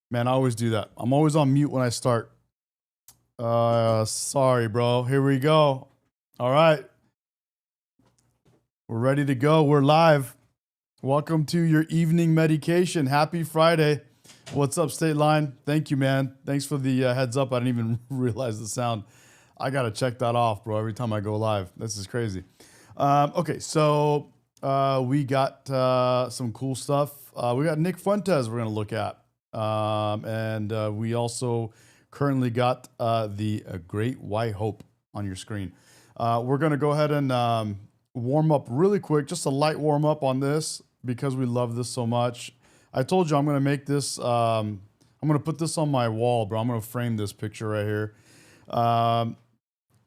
Man, I always do that. I'm always on mute when I start. Sorry, bro. Here we go. All right. We're ready to go. We're live. Welcome to your evening medication. Happy Friday. What's up, State Line? Thank you, man. Thanks for the heads up. I didn't even realize the sound. I got to check that off, bro, every time I go live. This is crazy. Okay, so we got some cool stuff. We got Nick Fuentes we're going to look at. And we also currently got the Great White Hope on your screen. We're going to go ahead and warm up really quick, just a light warm up on this because we love this so much. I told you I'm going to make this, I'm going to put this on my wall, bro. I'm going to frame this picture right here.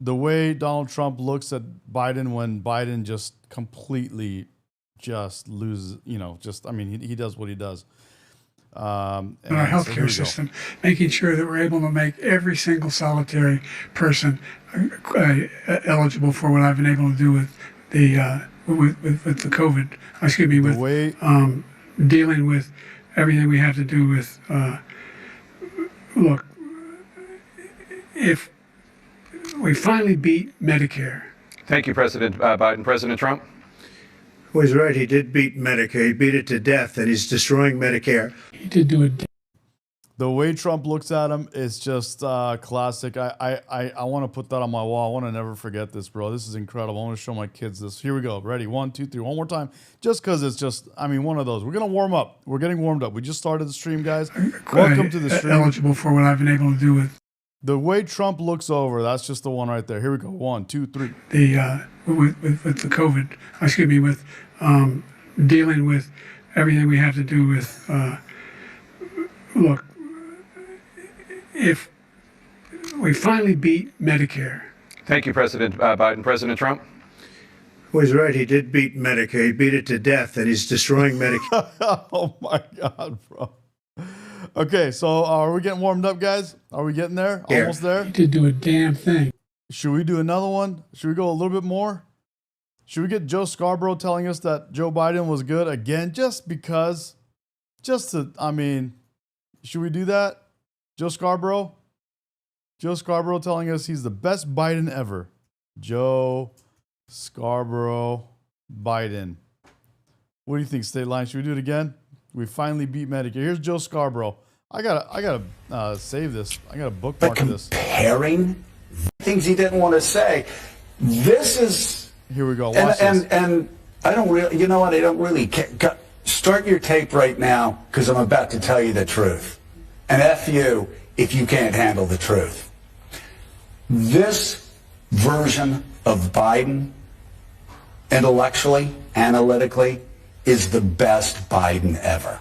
The way Donald Trump looks at Biden when Biden just completely just loses, he does what he does. In our healthcare system, making sure that we're able to make every single solitary person eligible for what I've been able to do with the with the COVID. Excuse me, with dealing with everything we have to do with. Look, if we finally beat Medicare. Thank you, President Biden. President Trump. Well, he's right. He did beat Medicare. He beat it to death, and he's destroying Medicare. He did do it. The way Trump looks at him is just classic. I want to put that on my wall. I want to never forget this, bro. This is incredible. I want to show my kids this. Here we go. Ready? 1, 2, 3. One more time. Just because it's just, one of those. We're going to warm up. We're getting warmed up. We just started the stream, guys. Welcome to the stream. Eligible for what I've been able to do with. The way Trump looks over, that's just the one right there. Here we go. 1, 2, 3. With the COVID, excuse me, with dealing with everything we have to do with. Look, if we finally beat Medicare. Thank you, President Biden. President Trump. Well, he's right. He did beat Medicare. He beat it to death, and he's destroying Medicare. Oh my God, bro. Okay, so are we getting warmed up, guys? Are we getting there? Yeah. Almost there? He did do a damn thing. Should we do another one? Should we go a little bit more? Should we get Joe Scarborough telling us that Joe Biden was good again? Just because, should we do that? Joe Scarborough? Joe Scarborough telling us he's the best Biden ever. Joe Scarborough Biden. What do you think, State Line? Should we do it again? We finally beat Medicare. Here's Joe Scarborough. I gotta save this. I gotta bookmark this. Comparing things he didn't want to say. This is. Here we go. Watch this. And I don't really. You know what? I don't really care. Start your tape right now because I'm about to tell you the truth. And F you if you can't handle the truth. This version of Biden, intellectually, analytically, is the best Biden ever.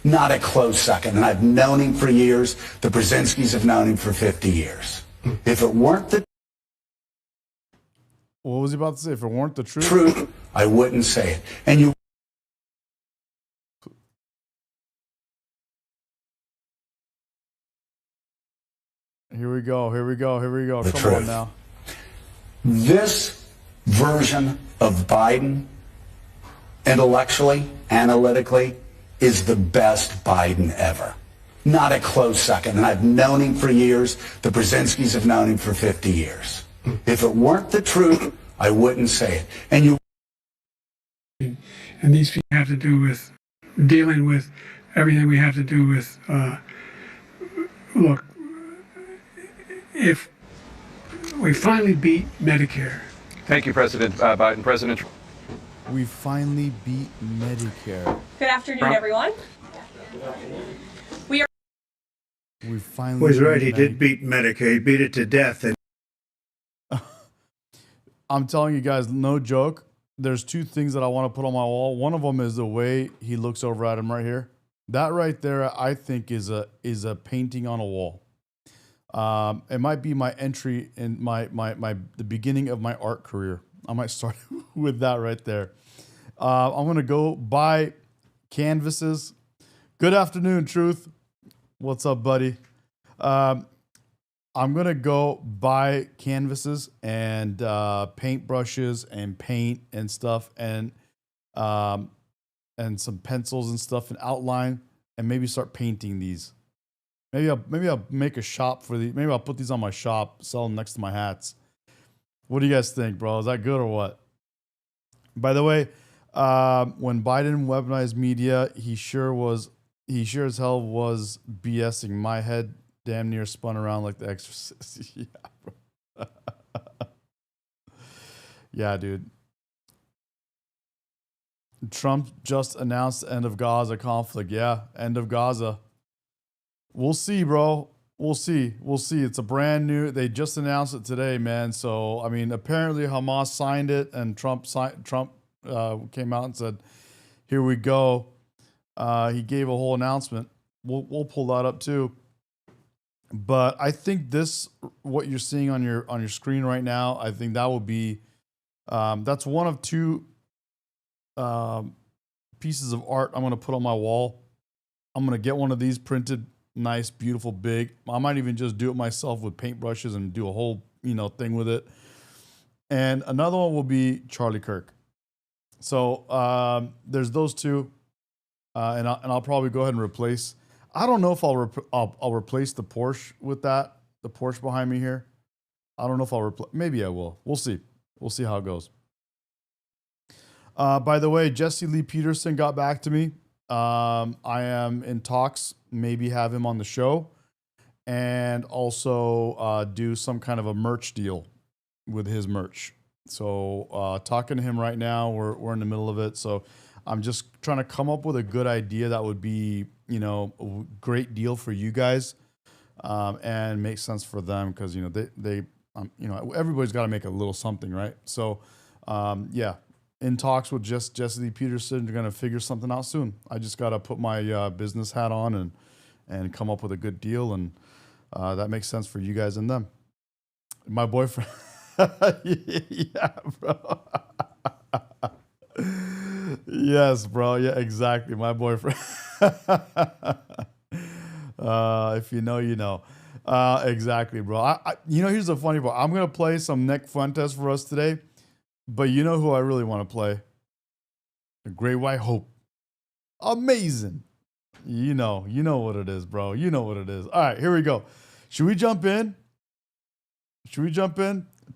Not a close second. And I've known him for years. The Brzezinskis have known him for 50 years. If it weren't the What was he about to say? If it weren't the truth, I wouldn't say it. And you Here we go. Come on now. This version of Biden, intellectually, analytically, is the best Biden ever. Not a close second. And I've known him for years. The Brzezinskis have known him for 50 years. If it weren't the truth, I wouldn't say it. And these people have to do with dealing with everything we have to do with. Look, if we finally beat Medicare. Thank you, President Biden. President Trump. We finally beat Medicare. Good afternoon, everyone. We finally. Well, he's right. He did beat Medicare. He beat it to death. And I'm telling you guys, no joke. There's two things that I want to put on my wall. One of them is the way he looks over at him right here. That right there, I think, is a painting on a wall. It might be my entry in the beginning of my art career. I might start with that right there. I'm gonna go buy canvases. Good afternoon, Truth. What's up, buddy? I'm gonna go buy canvases and paint brushes and paint and stuff and some pencils and stuff and outline and maybe start painting these. Maybe I'll make a shop for the. Maybe I'll put these on my shop, sell them next to my hats. What do you guys think, bro? Is that good or what? By the way, when Biden weaponized media, he sure as hell was BSing. My head damn near spun around like The Exorcist. Yeah, bro. Yeah, dude. Trump just announced the end of Gaza conflict. Yeah, end of Gaza. We'll see, bro. We'll see. We'll see. It's a brand new. They just announced it today, man. So I mean, apparently Hamas signed it, and Trump came out and said, "Here we go." He gave a whole announcement. We'll pull that up too. But I think what you're seeing on your screen right now, I think that will be that's one of two pieces of art I'm going to put on my wall. I'm going to get one of these printed nice, beautiful, big. I might even just do it myself with paintbrushes and do a whole, thing with it. And another one will be Charlie Kirk. So there's those two. And I'll probably go ahead and replace. I don't know if I'll replace the Porsche with that. The Porsche behind me here. I don't know if I'll replace. Maybe I will. We'll see. We'll see how it goes. By the way, Jesse Lee Peterson got back to me. I am in talks, maybe have him on the show, and also do some kind of a merch deal with his merch. So talking to him right now, we're in the middle of it. So I'm just trying to come up with a good idea that would be, a great deal for you guys, and make sense for them because they everybody's got to make a little something, right? So yeah. In talks with Jesse Lee Peterson. They're going to figure something out soon. I just got to put my business hat on and come up with a good deal. And that makes sense for you guys and them. My boyfriend. Yeah, bro. Yes, bro. Yeah, exactly. My boyfriend. If you know, you know. Exactly, bro. Here's the funny part. I'm going to play some Nick Fuentes for us today. But you know who I really want to play? The Great White Hope. Amazing. You know what it is, bro. You know what it is. All right, here we go. Should we jump in?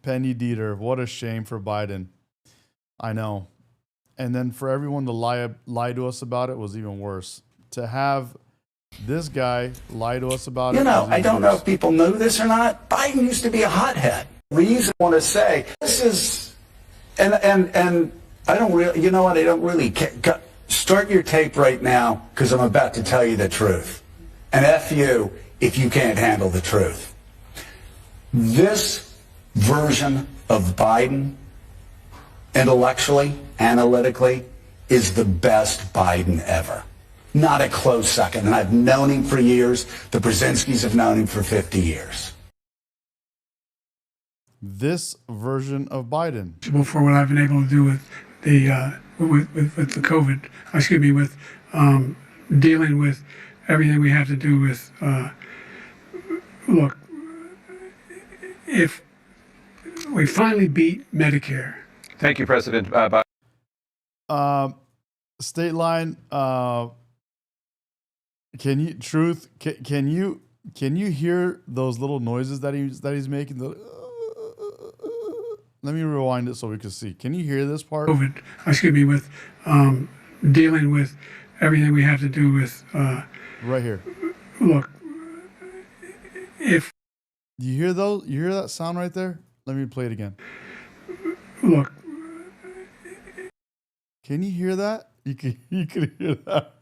Penny Dieter. What a shame for Biden. I know. And then for everyone to lie to us about it was even worse. To have this guy lie to us about it. I don't know if people know this or not. Biden used to be a hothead. Reason I want to say this is. And I don't really, I don't really care. Start your tape right now because I'm about to tell you the truth. And F you if you can't handle the truth. This version of Biden, intellectually, analytically, is the best Biden ever. Not a close second. And I've known him for years. The Brzezinskis have known him for 50 years. This version of Biden. For what I've been able to do with the with the COVID, with dealing with everything we have to do with. Look, if we finally beat Medicare. Thank you, President Biden. State line. Can you hear those little noises that he's making? Let me rewind it so we can see. Can you hear this part? COVID, with dealing with everything we have to do with. Right here. Look, if you hear those, you hear that sound right there? Let me play it again. Look. Can you hear that? You can hear that.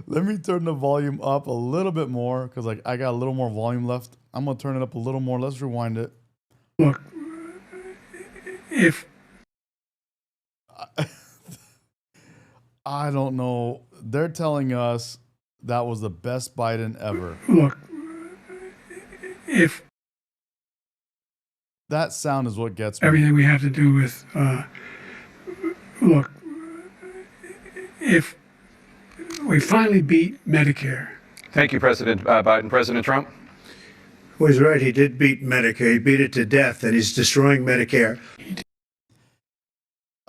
Let me turn the volume up a little bit more because I got a little more volume left. I'm going to turn it up a little more. Let's rewind it. Look, if I don't know. They're telling us that was the best Biden ever. Look, if that sound is what gets me. Everything we have to do with, look, if we finally beat Medicare. Thank you, President Biden. President Trump? Well, he's right. He did beat Medicare. He beat it to death, and he's destroying Medicare.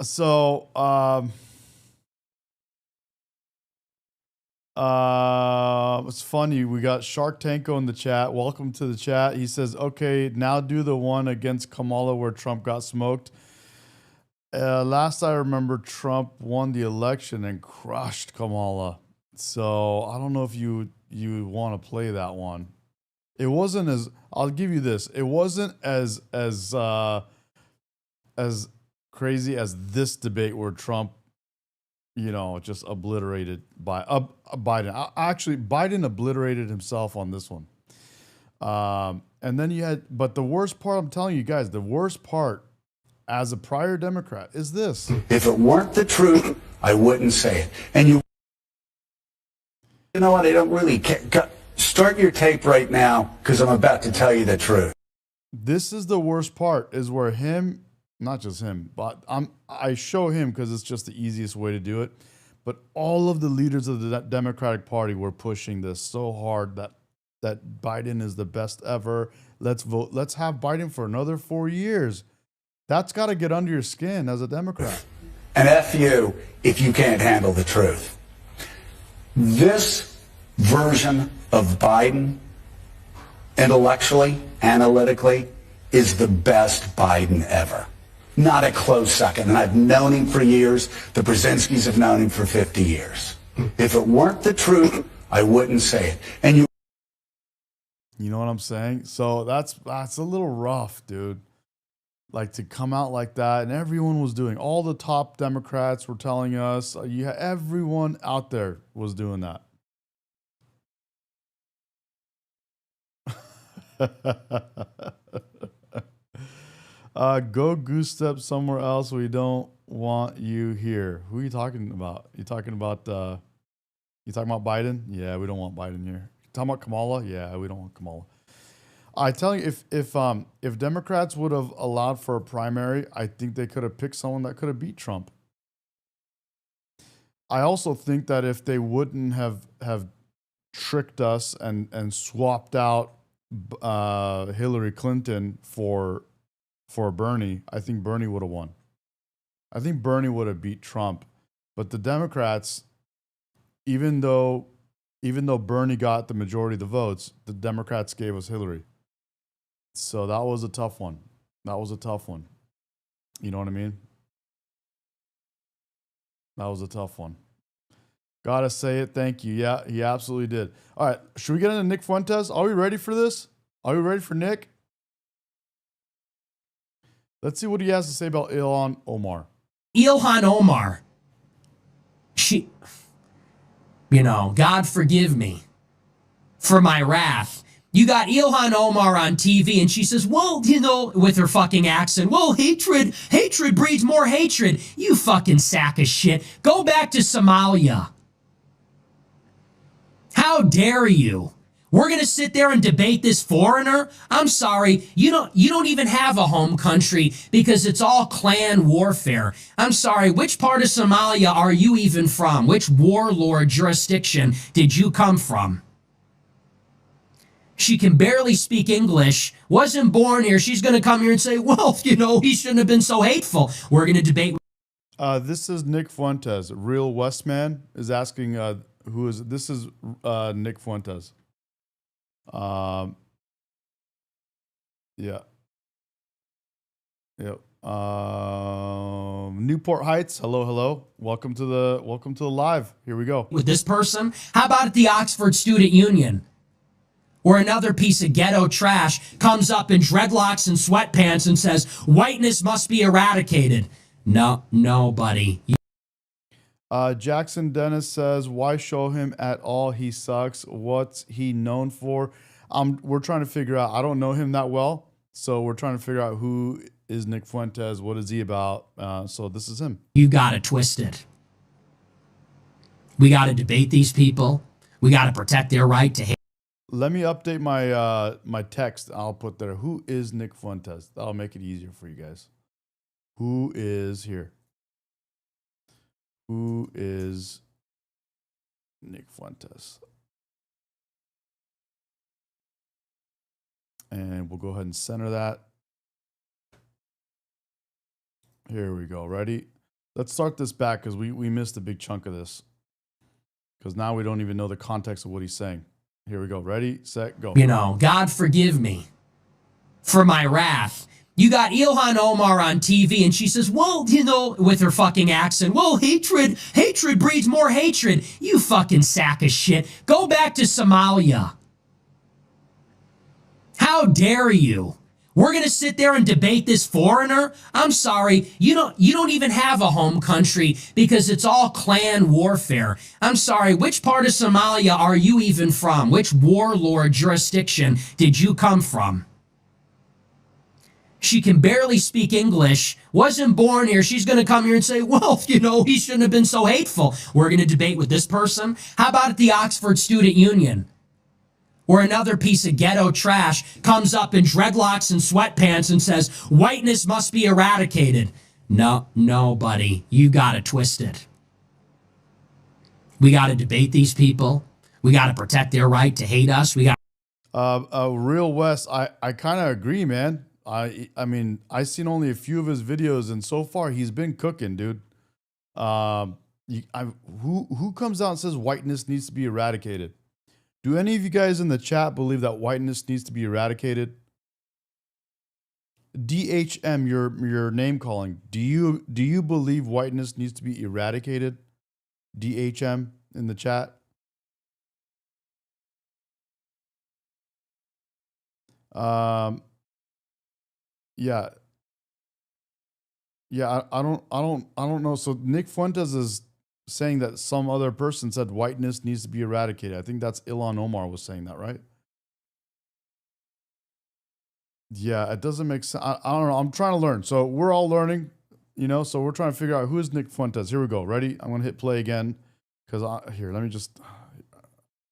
So, It's funny. We got Shark Tanko in the chat. Welcome to the chat. He says, okay, now do the one against Kamala where Trump got smoked. Last I remember, Trump won the election and crushed Kamala. So I don't know if you want to play that one. It wasn't as, I'll give you this. It wasn't as crazy as this debate where Trump, you know, just obliterated by Biden. Actually, Biden obliterated himself on this one. And then you had, but the worst part, I'm telling you guys, the worst part as a prior Democrat is this. If it weren't the truth, I wouldn't say it. And you know what? I don't really care. Start your tape right now because I'm about to tell you the truth. This is the worst part, is where him, not just him, but I show him because it's just the easiest way to do it. But all of the leaders of the Democratic Party were pushing this so hard that Biden is the best ever. Let's vote. Let's have Biden for another 4 years. That's got to get under your skin as a Democrat. And F you if you can't handle the truth. This version of Biden, intellectually, analytically, is the best Biden ever. Not a close second. And I've known him for years. The Brzezinskis have known him for 50 years. If it weren't the truth, I wouldn't say it. And you know what I'm saying? So that's a little rough, dude. Like to come out like that, and everyone was doing. All the top Democrats were telling us. Everyone out there was doing that. Go goose step somewhere else. We don't want you here. Who are you talking about? You talking about Biden? Yeah, we don't want Biden here. You talking about Kamala? Yeah, we don't want Kamala. I tell you, if Democrats would have allowed for a primary, I think they could have picked someone that could have beat Trump. I also think that if they wouldn't have tricked us and swapped out Hillary Clinton for Bernie, I think Bernie would have won. I think Bernie would have beat Trump. But the Democrats, even though Bernie got the majority of the votes, the Democrats gave us Hillary. So that was a tough one. That was a tough one. You know what I mean? That was a tough one. Gotta say it. Thank you. Yeah, he absolutely did. All right. Should we get into Nick Fuentes? Are we ready for this? Are we ready for Nick? Let's see what he has to say about Ilhan Omar. Ilhan Omar. God forgive me for my wrath. You got Ilhan Omar on TV and she says, well, with her fucking accent, well, hatred breeds more hatred. You fucking sack of shit. Go back to Somalia. How dare you? We're going to sit there and debate this foreigner? I'm sorry, you don't even have a home country because it's all clan warfare. I'm sorry, which part of Somalia are you even from? Which warlord jurisdiction did you come from? She can barely speak English, wasn't born here. She's going to come here and say, well, he shouldn't have been so hateful. We're going to debate. This is Nick Fuentes. Real Westman is asking, who is it? This is Nick Fuentes. Yeah. Yep. Newport Heights. Hello. Welcome to the live. Here we go. With this person, how about at the Oxford Student Union, where another piece of ghetto trash comes up in dreadlocks and sweatpants and says whiteness must be eradicated? No, buddy. Jackson Dennis says, why show him at all? He sucks. What's he known for? We're trying to figure out. I don't know him that well, so we're trying to figure out who is Nick Fuentes. What is he about? So this is him. You got it twisted. We got to debate these people. We got to protect their right to hate. Let me update my my text. I'll put there. Who is Nick Fuentes? That'll make it easier for you guys. Who is here? Who is Nick Fuentes? And we'll go ahead and center that. Here we go. Ready? Let's start this back because we missed a big chunk of this. because now we don't even know the context of what he's saying. Here we go. Ready, set, go. You know, God forgive me for my wrath. You got Ilhan Omar on TV and she says, well, you know, with her fucking accent, well, hatred breeds more hatred. You fucking sack of shit. Go back to Somalia. How dare you? We're going to sit there and debate this foreigner? I'm sorry, you don't even have a home country because it's all clan warfare. I'm sorry, which part of Somalia are you even from? Which warlord jurisdiction did you come from? She can barely speak English, wasn't born here. She's going to come here and say, well, you know, he shouldn't have been so hateful. We're going to debate with this person. How about at the Oxford Student Union? Where another piece of ghetto trash comes up in dreadlocks and sweatpants and says, whiteness must be eradicated. No, buddy, you got it twisted. We got to debate these people. We got to protect their right to hate us. We got. Real West, I kind of agree, man. I mean, I've seen only a few of his videos, and so far he's been cooking, dude. Who comes out and says whiteness needs to be eradicated? Do any of you guys in the chat believe that whiteness needs to be eradicated? DHM, your name calling. Do you believe whiteness needs to be eradicated? DHM in the chat. Yeah. Yeah, I don't know. So Nick Fuentes is saying that some other person said whiteness needs to be eradicated. I think that's Ilhan Omar was saying that, right? Yeah, it doesn't make sense. I don't know. I'm trying to learn. So we're all learning, you know, so we're trying to figure out who is Nick Fuentes. Here we go. Ready? I'm going to hit play again because let me just,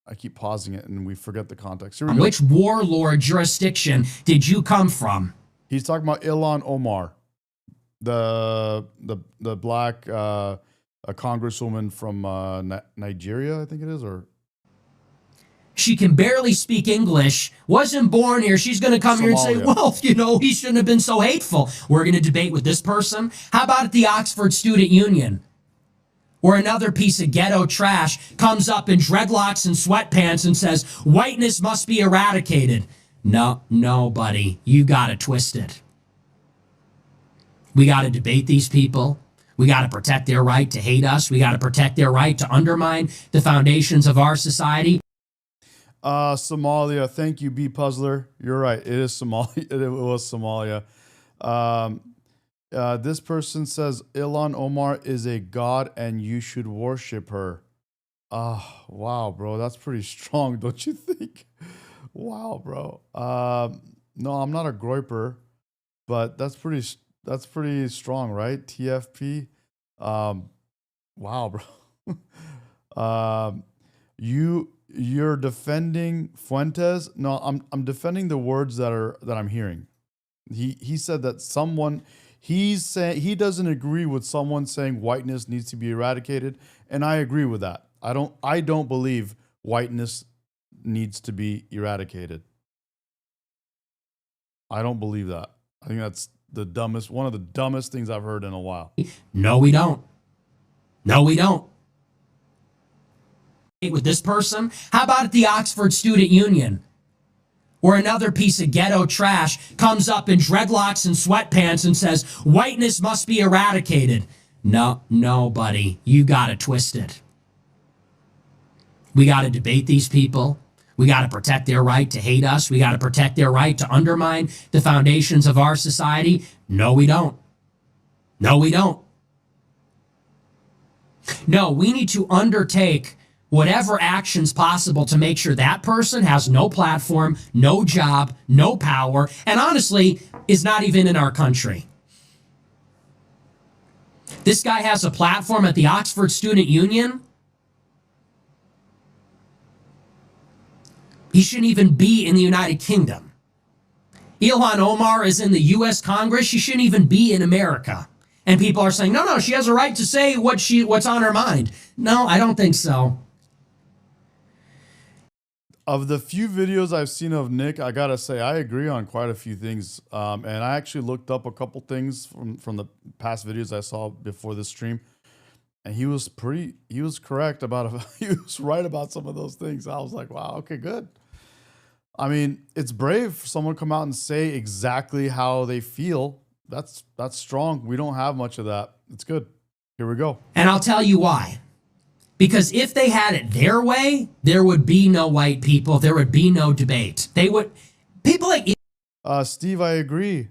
I keep pausing it and we forget the context. Here we go. Which warlord jurisdiction did you come from? He's talking about Ilhan Omar, the black a congresswoman from Nigeria, I think it is, or she can barely speak English, wasn't born here. She's going to come here and say, well, you know, he shouldn't have been so hateful. We're going to debate with this person. How about at the Oxford Student Union? Where another piece of ghetto trash comes up in dreadlocks and sweatpants and says, whiteness must be eradicated. No, buddy, you got it twisted. We got to debate these people. We got to protect their right to hate us. We got to protect their right to undermine the foundations of our society. Somalia. Thank you, B Puzzler. You're right. It is Somalia. It was Somalia. This person says Ilhan Omar is a god and you should worship her. Wow, bro. That's pretty strong, don't you think? Wow, bro. No, I'm not a groiper, but that's pretty strong, right? TFP. Wow, bro. You're defending Fuentes? No, I'm defending the words that I'm hearing. He said that he's saying he doesn't agree with someone saying whiteness needs to be eradicated, and I agree with that. I don't believe whiteness needs to be eradicated. I don't believe that. I think that's one of the dumbest things I've heard in a while. No, we don't. With this person? How about at the Oxford Student Union? Where another piece of ghetto trash comes up in dreadlocks and sweatpants and says, whiteness must be eradicated. No, buddy, you got it twisted. We got to debate these people. We got to protect their right to hate us. We got to protect their right to undermine the foundations of our society. No, we don't. No, we need to undertake whatever actions possible to make sure that person has no platform, no job, no power, and honestly, is not even in our country. This guy has a platform at the Oxford Student Union. He shouldn't even be in the United Kingdom. Ilhan Omar is in the U.S. Congress. She shouldn't even be in America. And people are saying, no, she has a right to say what's on her mind. No, I don't think so. Of the few videos I've seen of Nick, I gotta say I agree on quite a few things. And I actually looked up a couple things from the past videos I saw before this stream. And he was correct about he was right about some of those things. I was like, wow, okay, good. I mean, it's brave for someone to come out and say exactly how they feel. That's strong. We don't have much of that. It's good. Here we go. And I'll tell you why. Because if they had it their way, there would be no white people. There would be no debate. People like... Steve, I agree.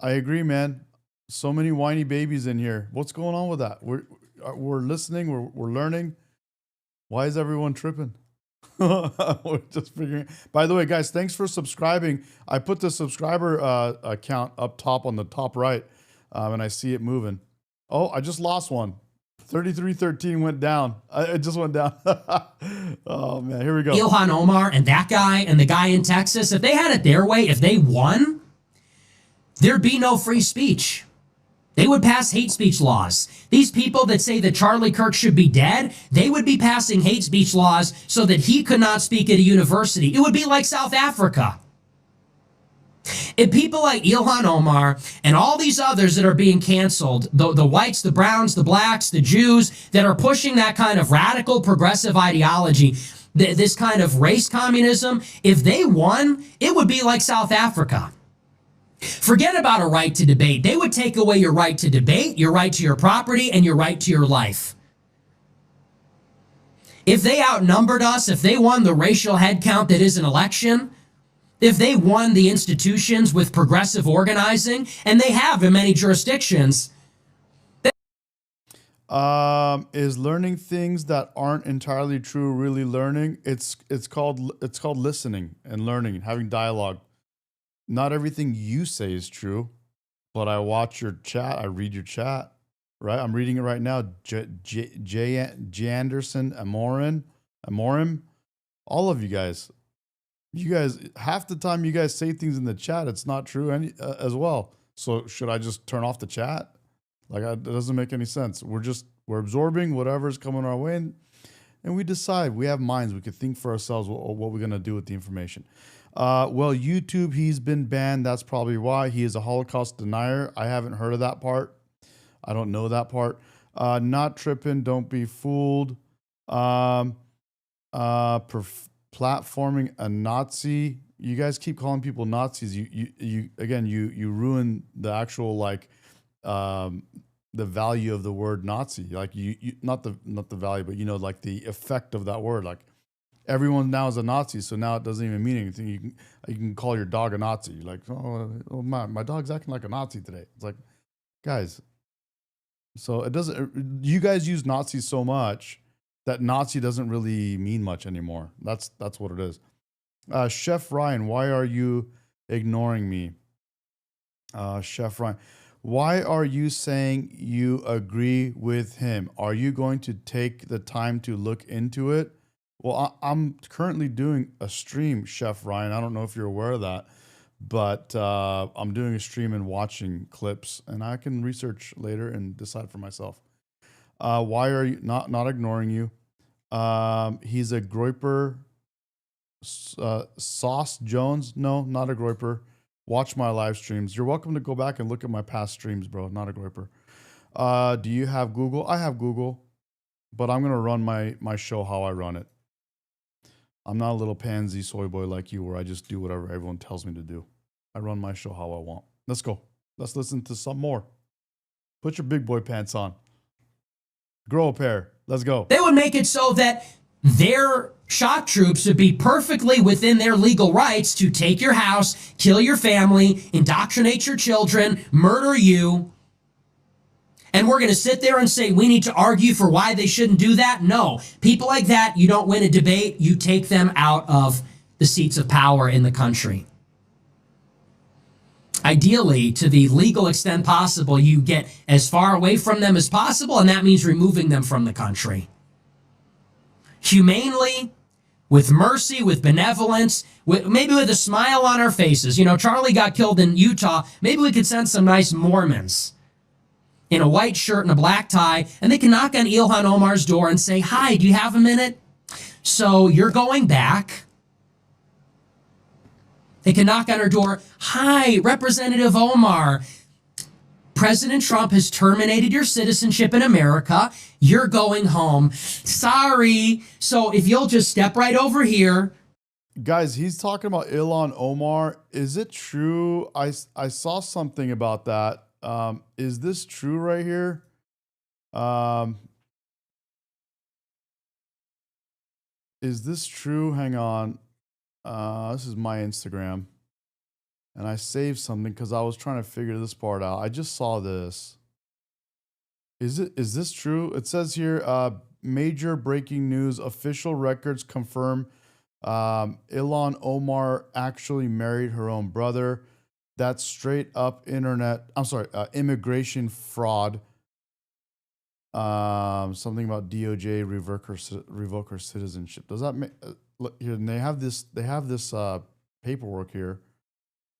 I agree, man. So many whiny babies in here. What's going on with that? We're listening. We're learning. Why is everyone tripping? We're just figuring. By the way, guys, thanks for subscribing. I put the subscriber account up top on the top right, and I see it moving. Oh, I just lost one. 3313 went down. It just went down. Oh, man. Here we go. Ilhan Omar and that guy and the guy in Texas, if they had it their way, if they won, there'd be no free speech. They would pass hate speech laws. These people that say that Charlie Kirk should be dead, they would be passing hate speech laws so that he could not speak at a university. It would be like South Africa. If people like Ilhan Omar and all these others that are being canceled, the whites, the browns, the blacks, the Jews, that are pushing that kind of radical progressive ideology, this kind of race communism, if they won, it would be like South Africa. Forget about a right to debate. They would take away your right to debate, your right to your property, and your right to your life. If they outnumbered us, if they won the racial head count that is an election, if they won the institutions with progressive organizing, and they have in many jurisdictions. Is learning things that aren't entirely true really learning? It's called listening and learning and having dialogue. Not everything you say is true, but I watch your chat. I read your chat, right? I'm reading it right now. Janderson, Amorim, all of you guys. You guys, half the time you guys say things in the chat, it's not true as well. So should I just turn off the chat? Like, it doesn't make any sense. We're absorbing whatever's coming our way, and we decide. We have minds. We can think for ourselves what we're going to do with the information. Well, YouTube, he's been banned. That's probably why. He is a Holocaust denier. I haven't heard of that part. I don't know that part. Not tripping. Don't be fooled. Platforming a Nazi. You guys keep calling people Nazis. You ruin the actual the value of the word Nazi. Like you not the value, but like the effect of that word. Like everyone now is a Nazi, so now it doesn't even mean anything. You can call your dog a Nazi. Like, oh my dog's acting like a Nazi today. It's like, guys. So it doesn't. You guys use Nazi so much that Nazi doesn't really mean much anymore. That's what it is. Chef Ryan, why are you ignoring me? Chef Ryan, why are you saying you agree with him? Are you going to take the time to look into it? Well, I'm currently doing a stream, Chef Ryan. I don't know if you're aware of that, but I'm doing a stream and watching clips, and I can research later and decide for myself. Why are you not ignoring you? He's a groiper. Sauce Jones? No, not a groiper. Watch my live streams. You're welcome to go back and look at my past streams, bro. Not a groiper. Do you have Google? I have Google, but I'm gonna run my show how I run it. I'm not a little pansy soy boy like you, where I just do whatever everyone tells me to do. I run my show how I want. Let's go. Let's listen to some more. Put your big boy pants on. Grow a pair. Let's go. They would make it so that their shock troops would be perfectly within their legal rights to take your house, kill your family, indoctrinate your children, murder you. And we're going to sit there and say we need to argue for why they shouldn't do that? No. People like that, you don't win a debate. You take them out of the seats of power in the country. Ideally, to the legal extent possible, you get as far away from them as possible, and that means removing them from the country. Humanely, with mercy, with benevolence, maybe with a smile on our faces. Charlie got killed in Utah. Maybe we could send some nice Mormons in a white shirt and a black tie, and they can knock on Ilhan Omar's door and say, "Hi, do you have a minute? So you're going back." They can knock on her door. "Hi, Representative Omar. President Trump has terminated your citizenship in America. You're going home. Sorry. So if you'll just step right over here. Guys, he's talking about Ilhan Omar. Is it true? I saw something about that. Is this true right here? Is this true? Hang on. This is my Instagram. And I saved something because I was trying to figure this part out. I just saw this. Is this true? It says here, major breaking news. Official records confirm Ilhan Omar actually married her own brother. That's straight up immigration fraud. Something about DOJ revoke her citizenship. Does that make look here? And they have this paperwork here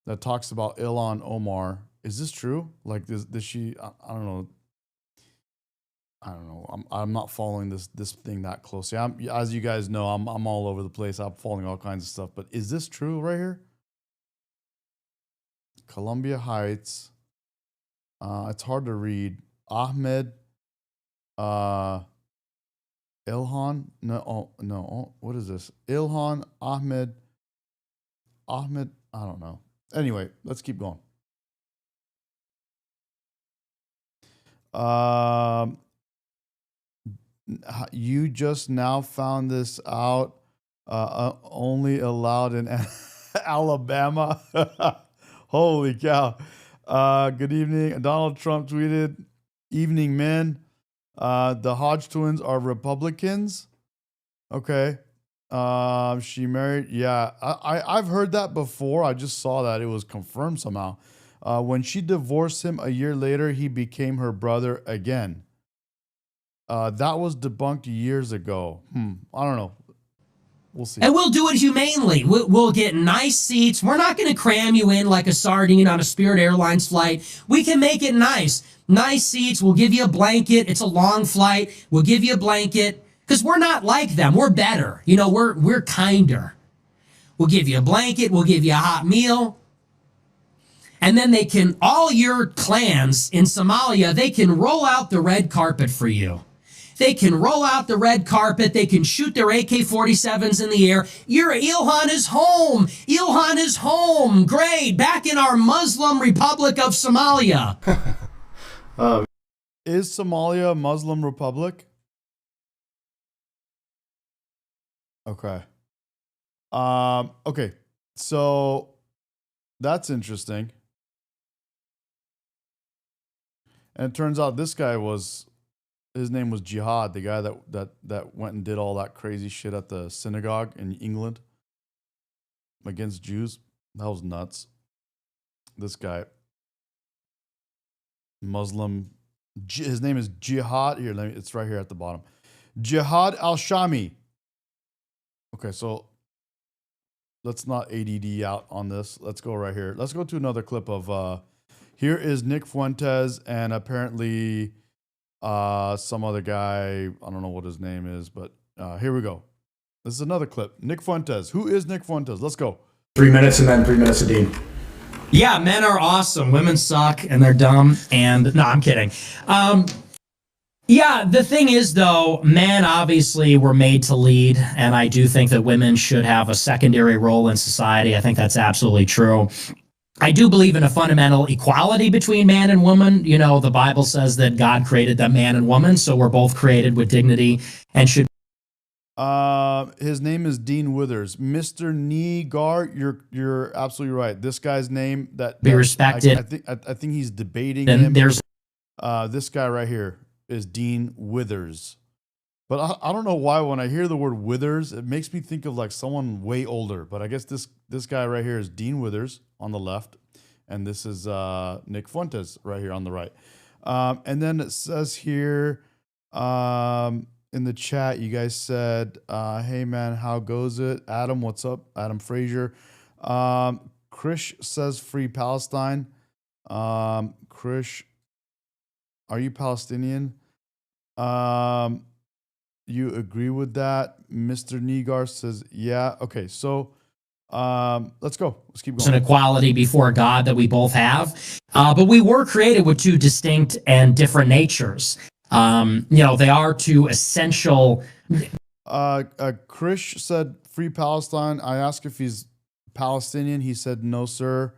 that talks about Ilhan Omar. Is this true? Like, does she? I don't know. I'm not following this thing that closely. As you guys know, I'm all over the place. I'm following all kinds of stuff. But is this true right here? Columbia Heights. It's hard to read. Ahmed. Ilhan. No. What is this? Ilhan Ahmed. I don't know. Anyway, let's keep going. You just now found this out. Only allowed in Alabama. Holy cow. Good evening. Donald Trump tweeted, "Evening, men. The Hodge twins are Republicans." Okay. She married. Yeah, I've heard that before. I just saw that it was confirmed somehow. When she divorced him a year later, he became her brother again. That was debunked years ago. I don't know. We'll see. And we'll do it humanely. We'll get nice seats. We're not going to cram you in like a sardine on a Spirit Airlines flight. We can make it nice. Nice seats. We'll give you a blanket. It's a long flight. We'll give you a blanket because we're not like them. We're better. You know, we're kinder. We'll give you a blanket. We'll give you a hot meal. And then all your clans in Somalia, they can roll out the red carpet for you. They can roll out the red carpet. They can shoot their AK-47s in the air. Ilhan is home. Ilhan is home. Great. Back in our Muslim Republic of Somalia. Is Somalia a Muslim republic? Okay. Okay. So that's interesting. And it turns out this guy his name was Jihad, the guy that went and did all that crazy shit at the synagogue in England against Jews. That was nuts. This guy, Muslim, his name is Jihad. Here, it's right here at the bottom. Jihad al-Shami. Okay, so let's not ADD out on this. Let's go right here. Let's go to another clip of, here is Nick Fuentes and apparently some other guy. I don't know what his name is, but here we go. This is another clip. Nick Fuentes. Who is Nick Fuentes? Let's go. 3 minutes and then 3 minutes of Dean. Yeah, men are awesome. Women suck and they're dumb. And no, I'm kidding. Yeah, the thing is, though, men obviously were made to lead. And I do think that women should have a secondary role in society. I think that's absolutely true. I do believe in a fundamental equality between man and woman. You know, the Bible says that God created them man and woman. So we're both created with dignity and should. His name is Dean Withers. Mr. Negar, you're absolutely right. This guy's name be respected. I think he's debating then him. There's this guy right here is Dean Withers. But I don't know why when I hear the word Withers, it makes me think of like someone way older. But I guess this guy right here is Dean Withers on the left. And this is Nick Fuentes right here on the right. And then it says here in the chat, you guys said, hey man, how goes it? Adam, what's up? Adam Frazier. Krish says free Palestine. Krish, are you Palestinian? You agree with that? Mr. Negar says, yeah. Okay, so Let's go. Let's keep There's an going. equality before God that we both have. But we were created with two distinct and different natures. They are two essential. Krish said, "Free Palestine." I asked if he's Palestinian. He said, "No, sir."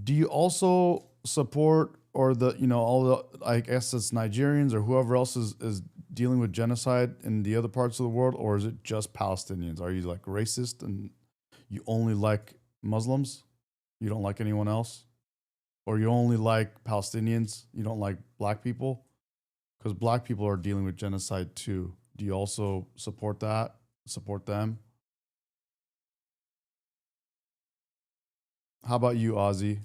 Do you also support, or all the, I guess it's Nigerians or whoever else is dealing with genocide in the other parts of the world, or is it just Palestinians? Are you like racist and you only like Muslims? You don't like anyone else? Or you only like Palestinians? You don't like black people? Because black people are dealing with genocide too. Do you also support that? Support them? How about you, Ozzy?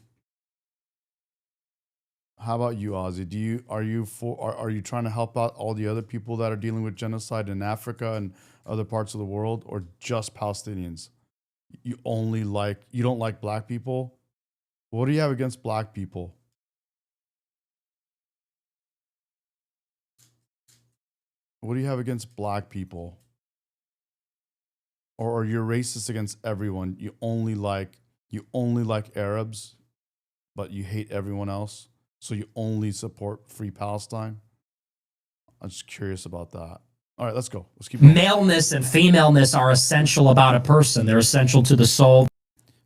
Are you trying to help out all the other people that are dealing with genocide in Africa and other parts of the world, or just Palestinians? You don't like black people? What do you have against black people? What do you have against black people? Or you're racist against everyone? You only like Arabs, but you hate everyone else? So you only support Free Palestine? I'm just curious about that. All right, let's go. Let's keep going. Maleness and femaleness are essential about a person. They're essential to the soul.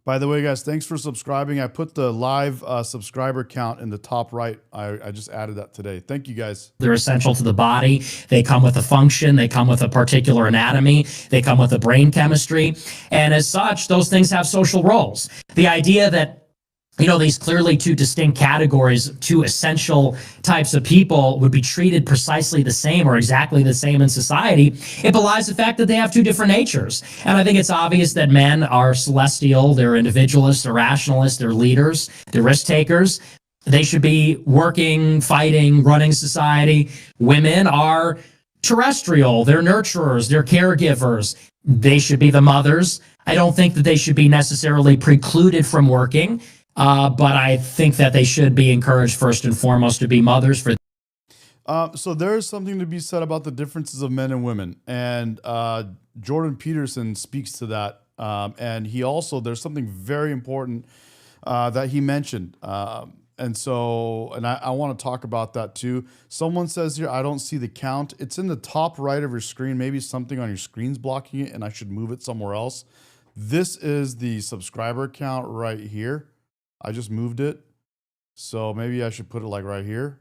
By the way, guys, thanks for subscribing. I put the live subscriber count in the top right. I just added that today. Thank you, guys. They're essential to the body. They come with a function. They come with a particular anatomy. They come with a brain chemistry. And as such, those things have social roles. The idea that these clearly two distinct categories, two essential types of people would be treated precisely the same or exactly the same in society, it belies the fact that they have two different natures. And I think it's obvious that men are celestial, they're individualists, they're rationalists, they're leaders, they're risk takers. They should be working, fighting, running society. Women are terrestrial, they're nurturers, they're caregivers. They should be the mothers. I don't think that they should be necessarily precluded from working. But I think that they should be encouraged first and foremost to be mothers. So there's something to be said about the differences of men and women. And Jordan Peterson speaks to that. And there's something very important that he mentioned. And I want to talk about that too. Someone says here, I don't see the count. It's in the top right of your screen. Maybe something on your screen's blocking it and I should move it somewhere else. This is the subscriber count right here. I just moved it. So maybe I should put it like right here.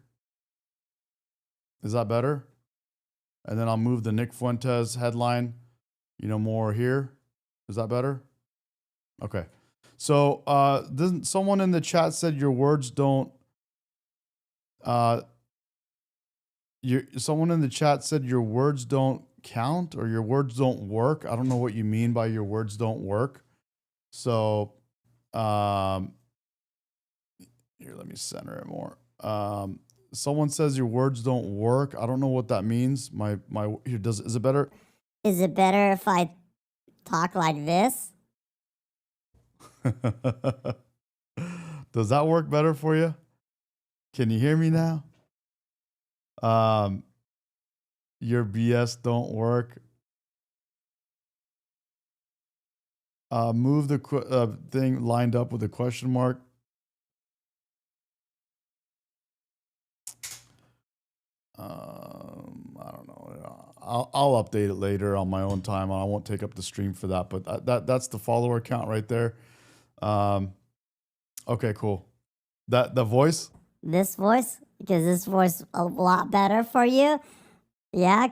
Is that better? And then I'll move the Nick Fuentes headline, more here. Is that better? Okay. So someone in the chat said your words don't someone in the chat said your words don't count or your words don't work. I don't know what you mean by your words don't work. So here, let me center it more. Someone says your words don't work. I don't know what that means. Is it better? Is it better if I talk like this? Does that work better for you? Can you hear me now? Your BS don't work. Move the thing lined up with a question mark. I don't know. I'll update it later on my own time. I won't take up the stream for that, but that's the follower count right there. Okay, cool. The voice? This voice? Because this voice a lot better for you? Yeah,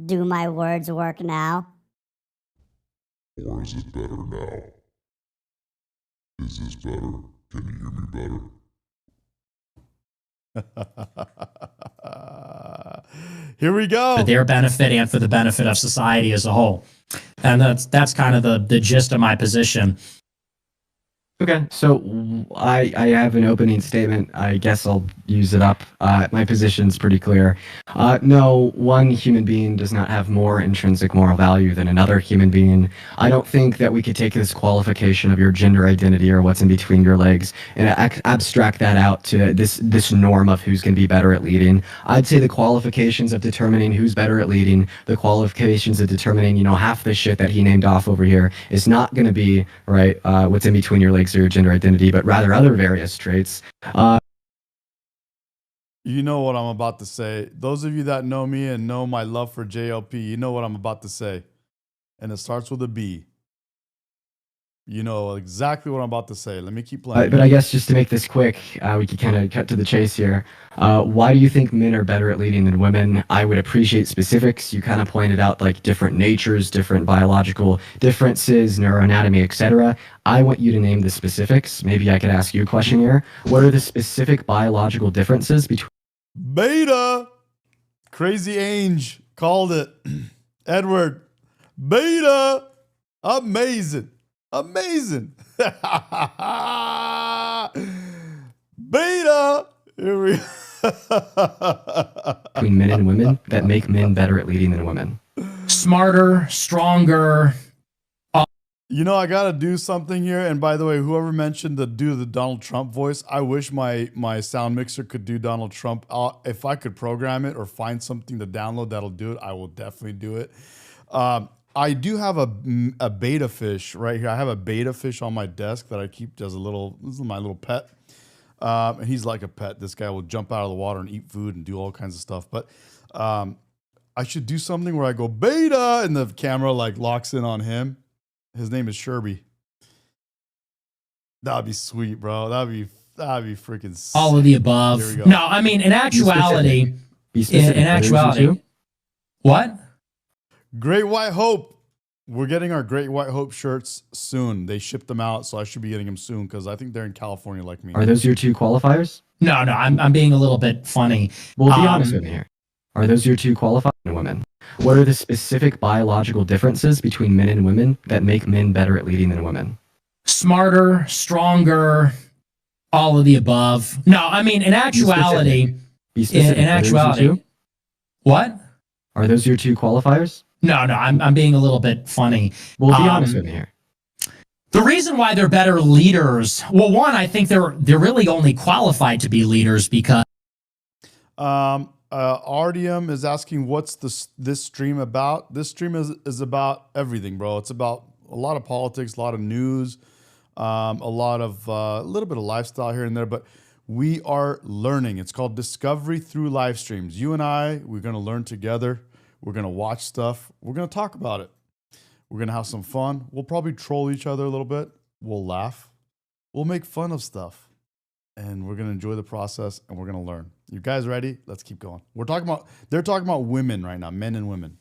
do my words work now? Or is it better now? Is this better? Can you hear me better? Here we go. For their benefit and for the benefit of society as a whole. And that's kind of the gist of my position. Okay, so I have an opening statement. I guess I'll use it up. My position's pretty clear. No, one human being does not have more intrinsic moral value than another human being. I don't think that we could take this qualification of your gender identity or what's in between your legs and abstract that out to this norm of who's going to be better at leading. I'd say the qualifications of determining who's better at leading, the qualifications of determining, half the shit that he named off over here is not going to be, right, what's in between your legs or your gender identity, but rather other various traits. You know what I'm about to say. Those of you that know me and know my love for JLP, you know what I'm about to say. And it starts with a B. You know exactly what I'm about to say. Let me keep playing. But I guess just to make this quick, we could kind of cut to the chase here. Why do you think men are better at leading than women? I would appreciate specifics. You kind of pointed out like different natures, different biological differences, neuroanatomy, etc. I want you to name the specifics. Maybe I could ask you a question here. What are the specific biological differences between Beta? Crazy Ange called it. Edward. Beta. Amazing. Amazing. Beta. Here we between men and women that make men better at leading than women? Smarter, stronger. You know, I gotta do something here. And by the way, whoever mentioned do the Donald Trump voice, I wish my sound mixer could do Donald Trump. If I could program it or find something to download that'll do it, I will definitely do it. I do have a beta fish right here. I have a beta fish on my desk that I keep as this is my little pet. And he's like a pet. This guy will jump out of the water and eat food and do all kinds of stuff. But I should do something where I go beta and the camera like locks in on him. His name is Sherby. That'd be sweet, bro. That'd be freaking sick. All of the above. Here we go. No, I mean, in actuality, what? Great White Hope. We're getting our Great White Hope shirts soon. They shipped them out, so I should be getting them soon because I think they're in California like me. Are those your two qualifiers? No, I'm being a little bit funny. Well, be honest with me here. Are those your two qualifiers, women? What are the specific biological differences between men and women that make men better at leading than women? Smarter, stronger, all of the above. No, I mean, in actuality, what? Are those your two qualifiers? No, I'm being a little bit funny. Well, be honest with me here. The reason why they're better leaders, well, one, I think they're really only qualified to be leaders because. Ardium is asking, what's this stream about? This stream is about everything, bro. It's about a lot of politics, a lot of news, a little bit of lifestyle here and there, but we are learning. It's called Discovery Through Live Streams. You and I, we're going to learn together. We're going to watch stuff. We're going to talk about it. We're going to have some fun. We'll probably troll each other a little bit. We'll laugh. We'll make fun of stuff. And we're going to enjoy the process and we're going to learn. You guys ready? Let's keep going. They're talking about women right now, men and women.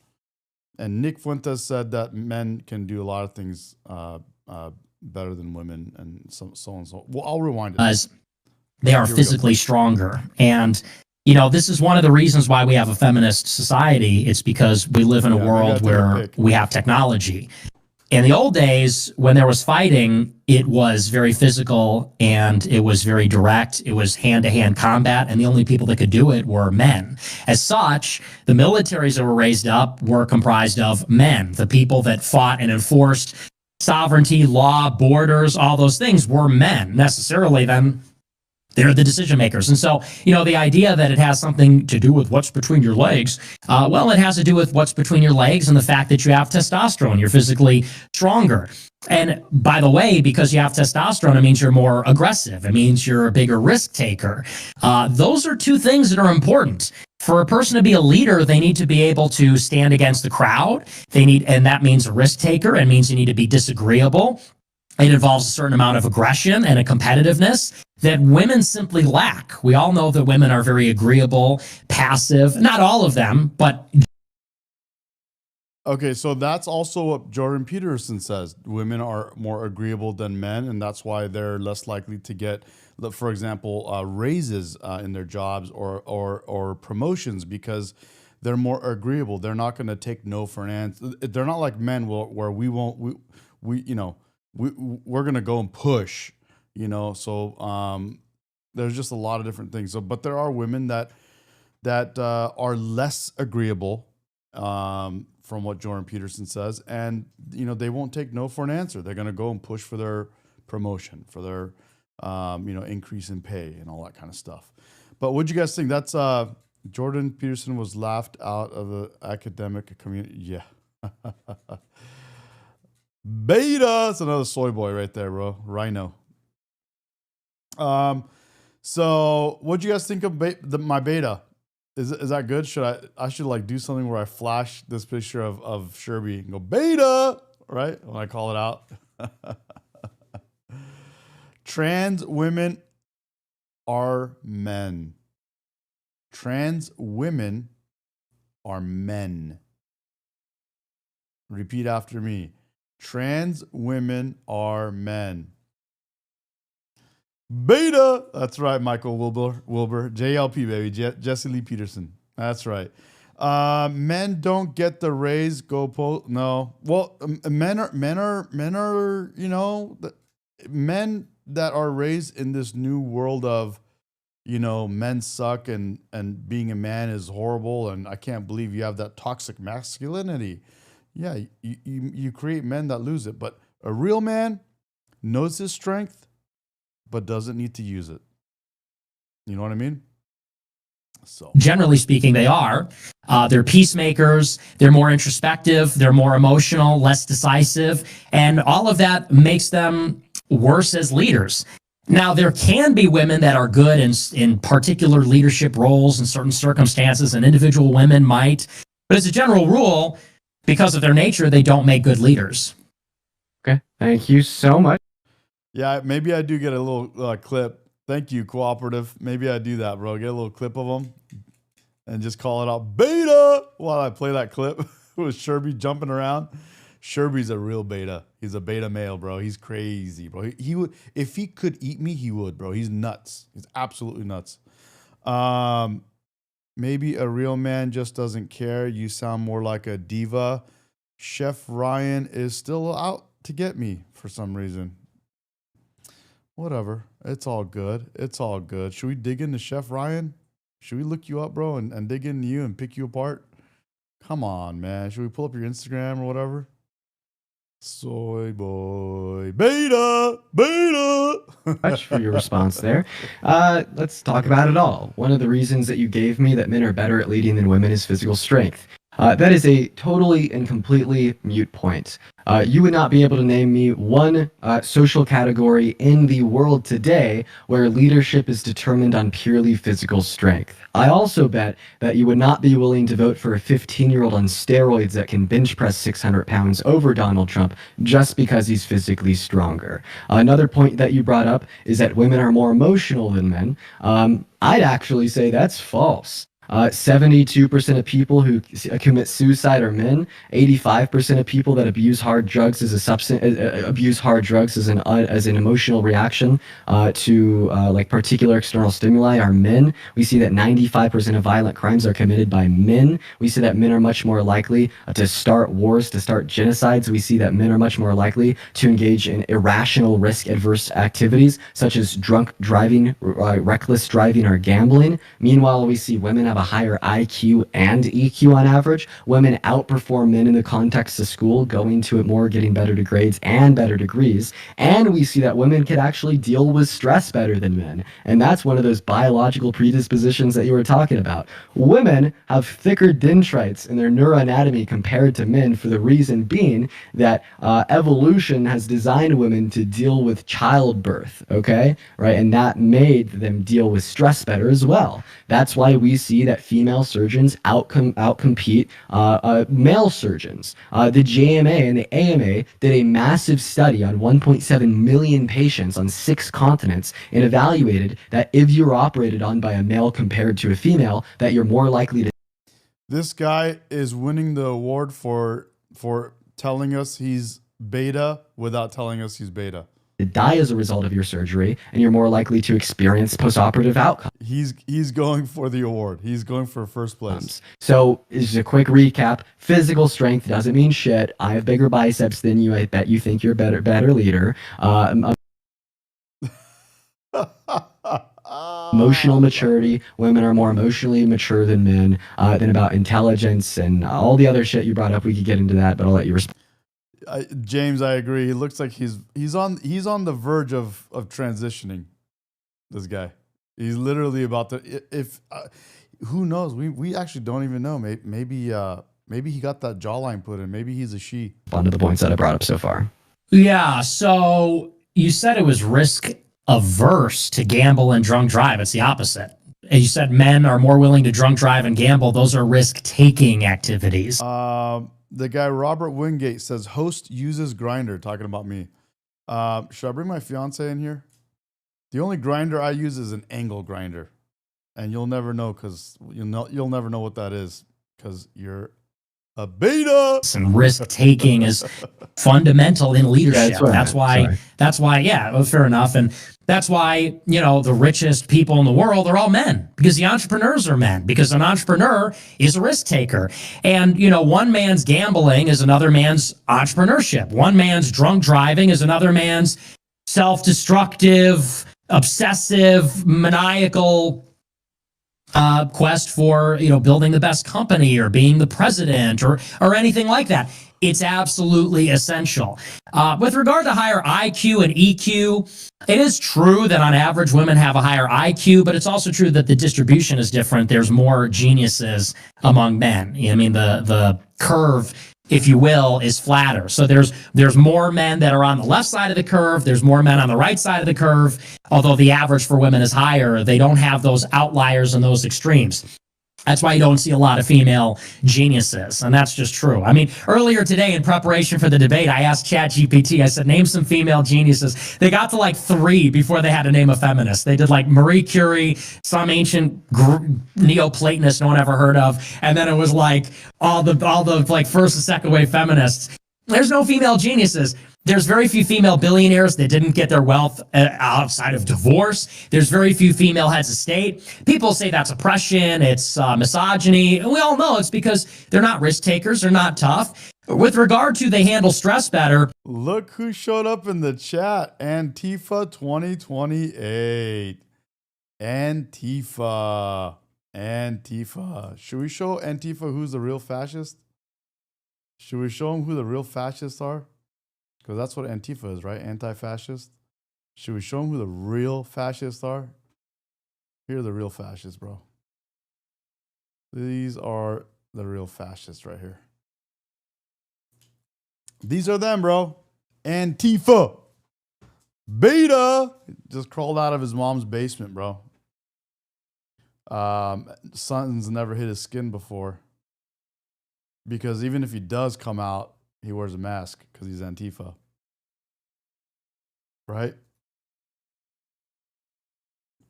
And Nick Fuentes said that men can do a lot of things better than women and so on and so on. Well, I'll rewind it. As they are physically stronger. And, this is one of the reasons why we have a feminist society. It's because we live in a world where we have technology. In the old days, when there was fighting, it was very physical and it was very direct. It was hand-to-hand combat, and the only people that could do it were men. As such, the militaries that were raised up were comprised of men. The people that fought and enforced sovereignty, law, borders, all those things were men. Necessarily, then, they're the decision makers. And so, the idea that it has something to do with what's between your legs, well, it has to do with what's between your legs and the fact that you have testosterone. You're physically stronger. And by the way, because you have testosterone, it means you're more aggressive. It means you're a bigger risk taker. Those are two things that are important. For a person to be a leader, they need to be able to stand against the crowd. And that means a risk taker. It means you need to be disagreeable. It involves a certain amount of aggression and a competitiveness that women simply lack. We all know that women are very agreeable, passive, not all of them, but. Okay, so that's also what Jordan Peterson says. Women are more agreeable than men, and that's why they're less likely to get, for example, raises in their jobs or promotions because they're more agreeable. They're not going to take no for an answer. They're not like men where we're going to go and push. you know. So there's just a lot of different things. So, but there are women that are less agreeable, from what Jordan Peterson says, and you know they won't take no for an answer. They're gonna go and push for their promotion, for their increase in pay and all that kind of stuff. But what'd you guys think? That's Jordan Peterson was laughed out of the academic community. Yeah. Beta. It's another soy boy right there, bro. Rhino. So what'd you guys think of my beta? Is that good? I should like do something where I flash this picture of Sherby and go beta, right? When I call it out. Trans women are men. Trans women are men. Repeat after me. Trans women are men. Beta. That's right, Michael Wilbur. JLP, baby. Jesse Lee Peterson. That's right. Men don't get the raise. No. Well, men are, you know, men that are raised in this new world of, you know, men suck and being a man is horrible. And I can't believe you have that toxic masculinity. Yeah, you create men that lose it. But a real man knows his strength, but doesn't need to use it. You know what I mean? So generally speaking, they are. They're peacemakers. They're more introspective. They're more emotional, less decisive. And all of that makes them worse as leaders. Now, there can be women that are good in particular leadership roles in certain circumstances, and individual women might. But as a general rule, because of their nature, they don't make good leaders. Okay, thank you so much. Yeah, maybe I do get a little clip. Thank you, Cooperative. Maybe I do that, bro. Get a little clip of them and just call it out beta while I play that clip with Sherby jumping around. Sherby's a real beta. He's a beta male, bro. He's crazy, bro. He would, if he could eat me, he would, bro. He's nuts. He's absolutely nuts. Maybe a real man just doesn't care. You sound more like a diva. Chef Ryan is still out to get me for some reason. Whatever. It's all good. It's all good. Should we dig into Chef Ryan? Should we look you up, bro, and dig into you and pick you apart? Come on, man. Should we pull up your Instagram or whatever? Soy boy. Beta. Much for your response there. Let's talk about it all. One of the reasons that you gave me that men are better at leading than women is physical strength. That is a totally and completely moot point. You would not be able to name me one social category in the world today where leadership is determined on purely physical strength. I also bet that you would not be willing to vote for a 15-year-old on steroids that can bench press 600 pounds over Donald Trump just because he's physically stronger. Another point that you brought up is that women are more emotional than men. I'd actually say that's false. 72% of people who commit suicide are men. 85% of people that abuse hard drugs as an emotional reaction to like particular external stimuli are men. We see that 95% of violent crimes are committed by men. We see that men are much more likely to start wars, to start genocides. We see that men are much more likely to engage in irrational, risk-adverse activities such as drunk driving, reckless driving, or gambling. Meanwhile, we see women have a higher IQ and EQ on average. Women outperform men in the context of school, going to it more, getting better grades and better degrees. And we see that women can actually deal with stress better than men. And that's one of those biological predispositions that you were talking about. Women have thicker dendrites in their neuroanatomy compared to men, for the reason being that evolution has designed women to deal with childbirth, okay? Right? And that made them deal with stress better as well. That's why we see that female surgeons outcompete male surgeons. The JMA and the AMA did a massive study on 1.7 million patients on 6 continents and evaluated that if you're operated on by a male compared to a female, that you're more likely to... This guy is winning the award for telling us he's beta without telling us he's beta. die as a result of your surgery, and you're more likely to experience postoperative outcomes. He's going for the award. He's going for first place. So, just a quick recap. Physical strength doesn't mean shit. I have bigger biceps than you. I bet you think you're a better leader. Emotional maturity. Women are more emotionally mature than men. Then about intelligence and all the other shit you brought up. We could get into that, but I'll let you respond. James, I agree. He looks like he's on the verge of transitioning. This guy, he's literally about to. If who knows? We actually don't even know. Maybe he got that jawline put in. Maybe he's a she. On to the points that I brought up so far. Yeah. So you said it was risk averse to gamble and drunk drive. It's the opposite. And you said men are more willing to drunk drive and gamble. Those are risk taking activities. The guy Robert Wingate says host uses grinder, talking about me. Should I bring my fiance in here? The only grinder I use is an angle grinder, and you'll never know because you'll never know what that is because you're a beta. And risk taking is fundamental in leadership. Yeah, that's why. Yeah, well, fair enough. And that's why, the richest people in the world are all men, because the entrepreneurs are men, because an entrepreneur is a risk taker. And, one man's gambling is another man's entrepreneurship. One man's drunk driving is another man's self-destructive, obsessive, maniacal quest for building the best company or being the president or anything like that. It's absolutely essential. With regard to higher IQ and EQ, it is true that on average women have a higher IQ, but it's also true that the distribution is different. There's more geniuses among men. I mean, the curve, if you will, is flatter. So there's more men that are on the left side of the curve. There's more men on the right side of the curve. Although the average for women is higher, they don't have those outliers and those extremes. That's why you don't see a lot of female geniuses, and that's just true. I mean, earlier today in preparation for the debate, I asked ChatGPT, I said, name some female geniuses. They got to like 3 before they had to name a feminist. They did like Marie Curie, some ancient Neoplatonist no one ever heard of, and then it was like all the like first and second wave feminists. There's no female geniuses. There's very few female billionaires that didn't get their wealth outside of divorce. There's very few female heads of state. People say that's oppression, it's misogyny, and we all know it's because they're not risk takers, they're not tough. With regard to they handle stress better. Look who showed up in the chat. Antifa 2028. Antifa. Should we show Antifa who's the real fascist? Should we show them who the real fascists are? Because that's what Antifa is, right? Anti-fascist. Should we show them who the real fascists are? Here are the real fascists, bro. These are the real fascists right here. These are them, bro. Antifa. Beta. Just crawled out of his mom's basement, bro. Son's never hit his skin before. Because even if he does come out, he wears a mask because he's Antifa. Right?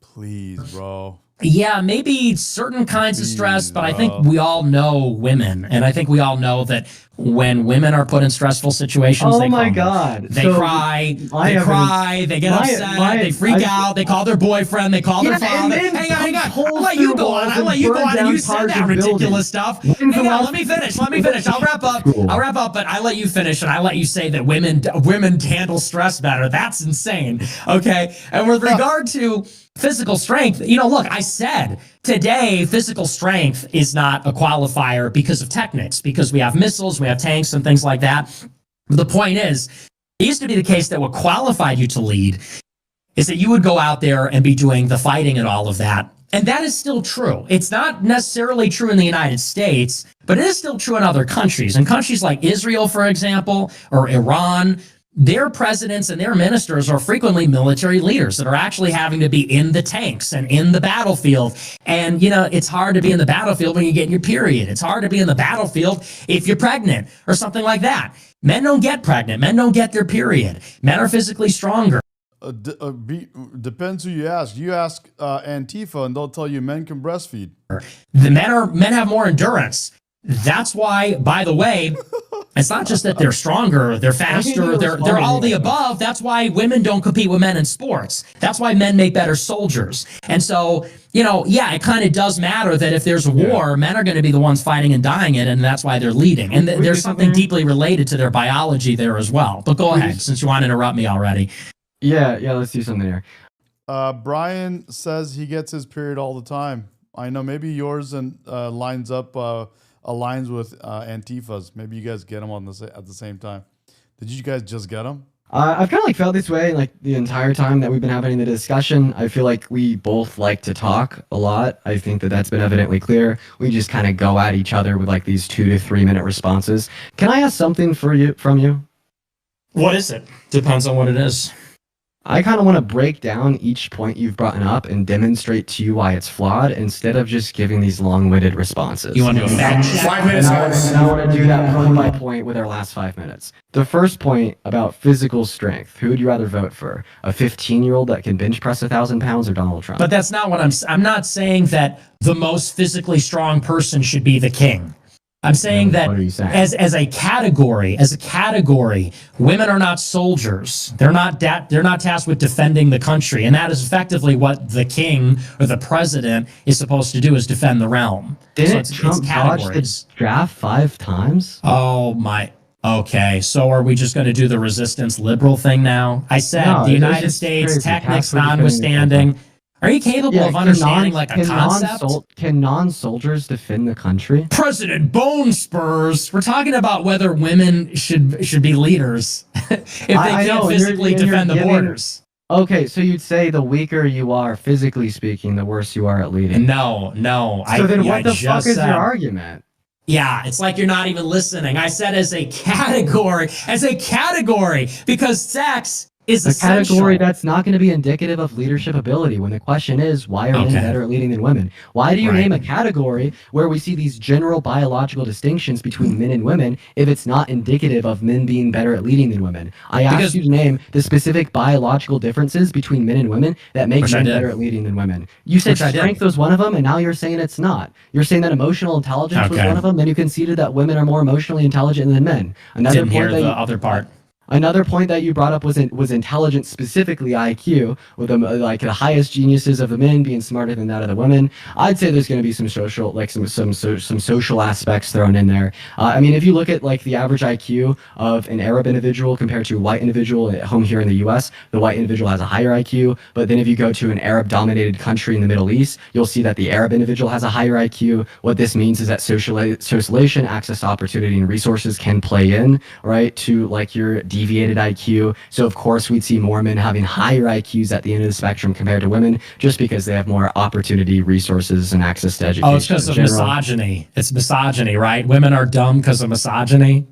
Please, bro. Yeah, maybe certain kinds of stress, but I think we all know women. And I think we all know that when women are put in stressful situations, they cry, they get upset, they freak out, they call their boyfriend, they call their father. Hang on. I'll let you go on. And you said that ridiculous stuff. Hang on, let me finish. I'll wrap up, but I let you finish, and I let you say that women handle stress better. That's insane. Okay? And with regard to physical strength, look, I said today physical strength is not a qualifier because of techniques, because we have missiles, we have tanks and things like that. The point is, it used to be the case that what qualified you to lead is that you would go out there and be doing the fighting and all of that. And that is still true. It's not necessarily true in the United States, but it is still true in other countries. In countries like Israel, for example, or Iran, their presidents and their ministers are frequently military leaders that are actually having to be in the tanks and in the battlefield. And, it's hard to be in the battlefield when you get your period. It's hard to be in the battlefield if you're pregnant or something like that. Men don't get pregnant. Men don't get their period. Men are physically stronger. Depends who you ask. You ask Antifa and they'll tell you men can breastfeed. The men have more endurance. That's why, by the way, it's not just that they're stronger, they're faster, they're all the above. That's why women don't compete with men in sports. That's why men make better soldiers. And so, it kind of does matter that if there's a war, men are going to be the ones fighting and dying it, and that's why they're leading. And there's something deeply related to their biology there as well. But go ahead, since you want to interrupt me already. Yeah, let's do something here. Brian says he gets his period all the time. I know maybe yours and aligns with Antifa's. Maybe you guys get them at the same time. Did you guys just get them? I've kind of like felt this way like the entire time that we've been having the discussion. I feel like we both like to talk a lot. I think that that's been evidently clear. We just kind of go at each other with like these 2 to 3 minute responses. Can I ask something from you? What is it? Depends on what it is. I kind of want to break down each point you've brought up and demonstrate to you why it's flawed instead of just giving these long-winded responses. You want to do a fact check? 5 minutes, guys. And I want to do that point by point with our last 5 minutes. The first point about physical strength. Who would you rather vote for? A 15-year-old that can bench press 1,000 pounds or Donald Trump? But that's not what I'm not saying that the most physically strong person should be the king. I'm saying that as a category, women are not soldiers. They're not tasked with defending the country, and that is effectively what the king or the president is supposed to do, is defend the realm. Didn't Trump dodge the draft 5 times? Oh my. Okay, so are we just going to do the resistance liberal thing now? I said the United States, technics notwithstanding. Are you capable of understanding like a concept? Can non-soldiers defend the country? President Bone Spurs. We're talking about whether women should be leaders if they can't physically defend the borders. Okay, so you'd say the weaker you are physically speaking, the worse you are at leading. No. So then what the fuck is your argument? Yeah, it's like you're not even listening. I said as a category, because sex is a category that's not going to be indicative of leadership ability when the question is, why are men better at leading than women? Why do you name a category where we see these general biological distinctions between men and women if it's not indicative of men being better at leading than women? I asked you to name the specific biological differences between men and women that make men better at leading than women. You said strength was one of them, and now you're saying it's not. You're saying that emotional intelligence was one of them, then you conceded that women are more emotionally intelligent than men. Didn't hear the other part. Another point that you brought up was intelligence, specifically IQ, with like the highest geniuses of the men being smarter than that of the women. I'd say there's going to be some social, like some social aspects thrown in there. I mean, if you look at like the average IQ of an Arab individual compared to a white individual at home here in the U.S., the white individual has a higher IQ. But then if you go to an Arab-dominated country in the Middle East, you'll see that the Arab individual has a higher IQ. What this means is that socialization, access to opportunity, and resources can play in, right, to like your deviated IQ. So of course we'd see more men having higher IQs at the end of the spectrum compared to women, just because they have more opportunity, resources, and access to education. Oh, it's because of misogyny. It's misogyny, right? Women are dumb because of misogyny.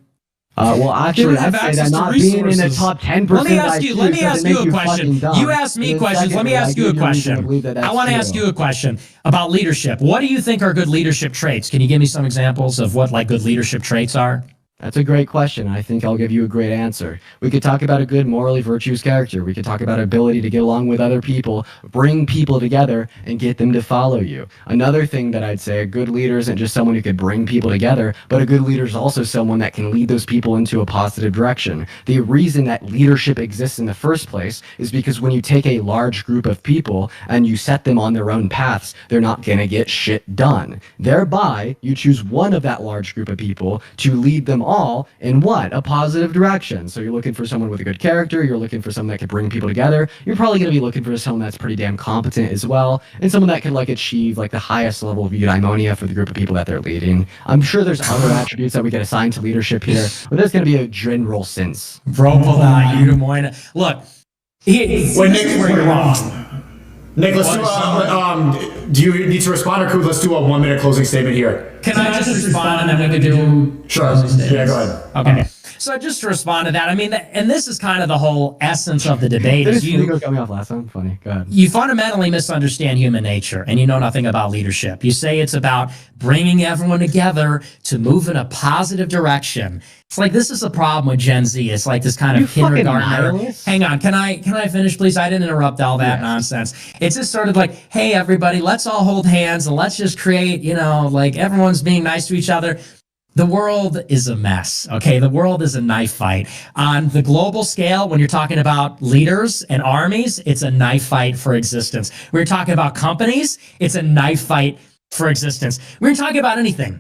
Well, actually, I'd say that not being in the top 10% Let me ask you a question. You ask me questions. Let me ask you a question. I want to ask you a question about leadership. What do you think are good leadership traits? Can you give me some examples of what like good leadership traits are? That's a great question. I think I'll give you a great answer. We could talk about a good morally virtuous character. We could talk about ability to get along with other people, bring people together, and get them to follow you. Another thing that I'd say, a good leader isn't just someone who could bring people together, but a good leader is also someone that can lead those people into a positive direction. The reason that leadership exists in the first place is because when you take a large group of people and you set them on their own paths, they're not going to get shit done. Thereby, you choose one of that large group of people to lead them all in what? A positive direction. So you're looking for someone with a good character, you're looking for someone that can bring people together, you're probably going to be looking for someone that's pretty damn competent as well, and someone that can like achieve like the highest level of eudaimonia for the group of people that they're leading. I'm sure there's other attributes that we get assigned to leadership here, but there's going to be a general sense. Eudaimonia. Look, this is where you're wrong. Nick, let's do you need to respond, or let's do a 1 minute closing statement here? Can I just respond and then we can do closing statements? Yeah, go ahead. Okay. So just to respond to that, I mean, and this is kind of the whole essence of the debate. Is you got me off last time. Funny. Go ahead. You fundamentally misunderstand human nature, and you know nothing about leadership. You say it's about bringing everyone together to move in a positive direction. It's like this is a problem with Gen Z. It's like this kind of kindergartner. Hang on, can I finish, please? I didn't interrupt all that nonsense. It's just sort of like, hey, everybody, let's all hold hands and let's just create, you know, like everyone's being nice to each other. The world is a mess, okay? The world is a knife fight. On the global scale, when you're talking about leaders and armies, it's a knife fight for existence. We're talking about companies, it's a knife fight for existence. We're talking about anything.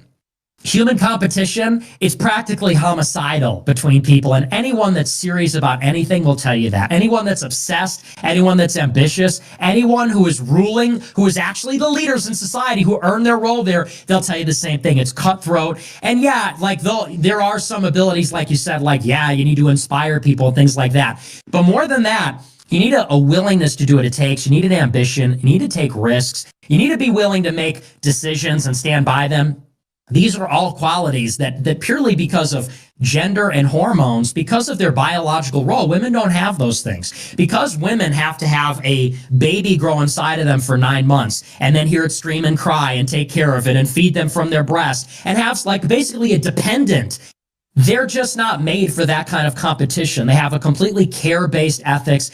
Human competition, it's practically homicidal between people, and anyone that's serious about anything will tell you that. Anyone that's obsessed, anyone that's ambitious, anyone who is ruling, who is actually the leaders in society, who earn their role there, they'll tell you the same thing. It's cutthroat. And yeah, like there are some abilities, like you said, like, yeah, you need to inspire people, things like that. But more than that, you need a willingness to do what it takes. You need an ambition. You need to take risks. You need to be willing to make decisions and stand by them. These are all qualities that purely because of gender and hormones, because of their biological role, women don't have those things. Because women have to have a baby grow inside of them for 9 months and then hear it scream and cry and take care of it and feed them from their breast and have like basically a dependent. They're just not made for that kind of competition. They have a completely care-based ethics.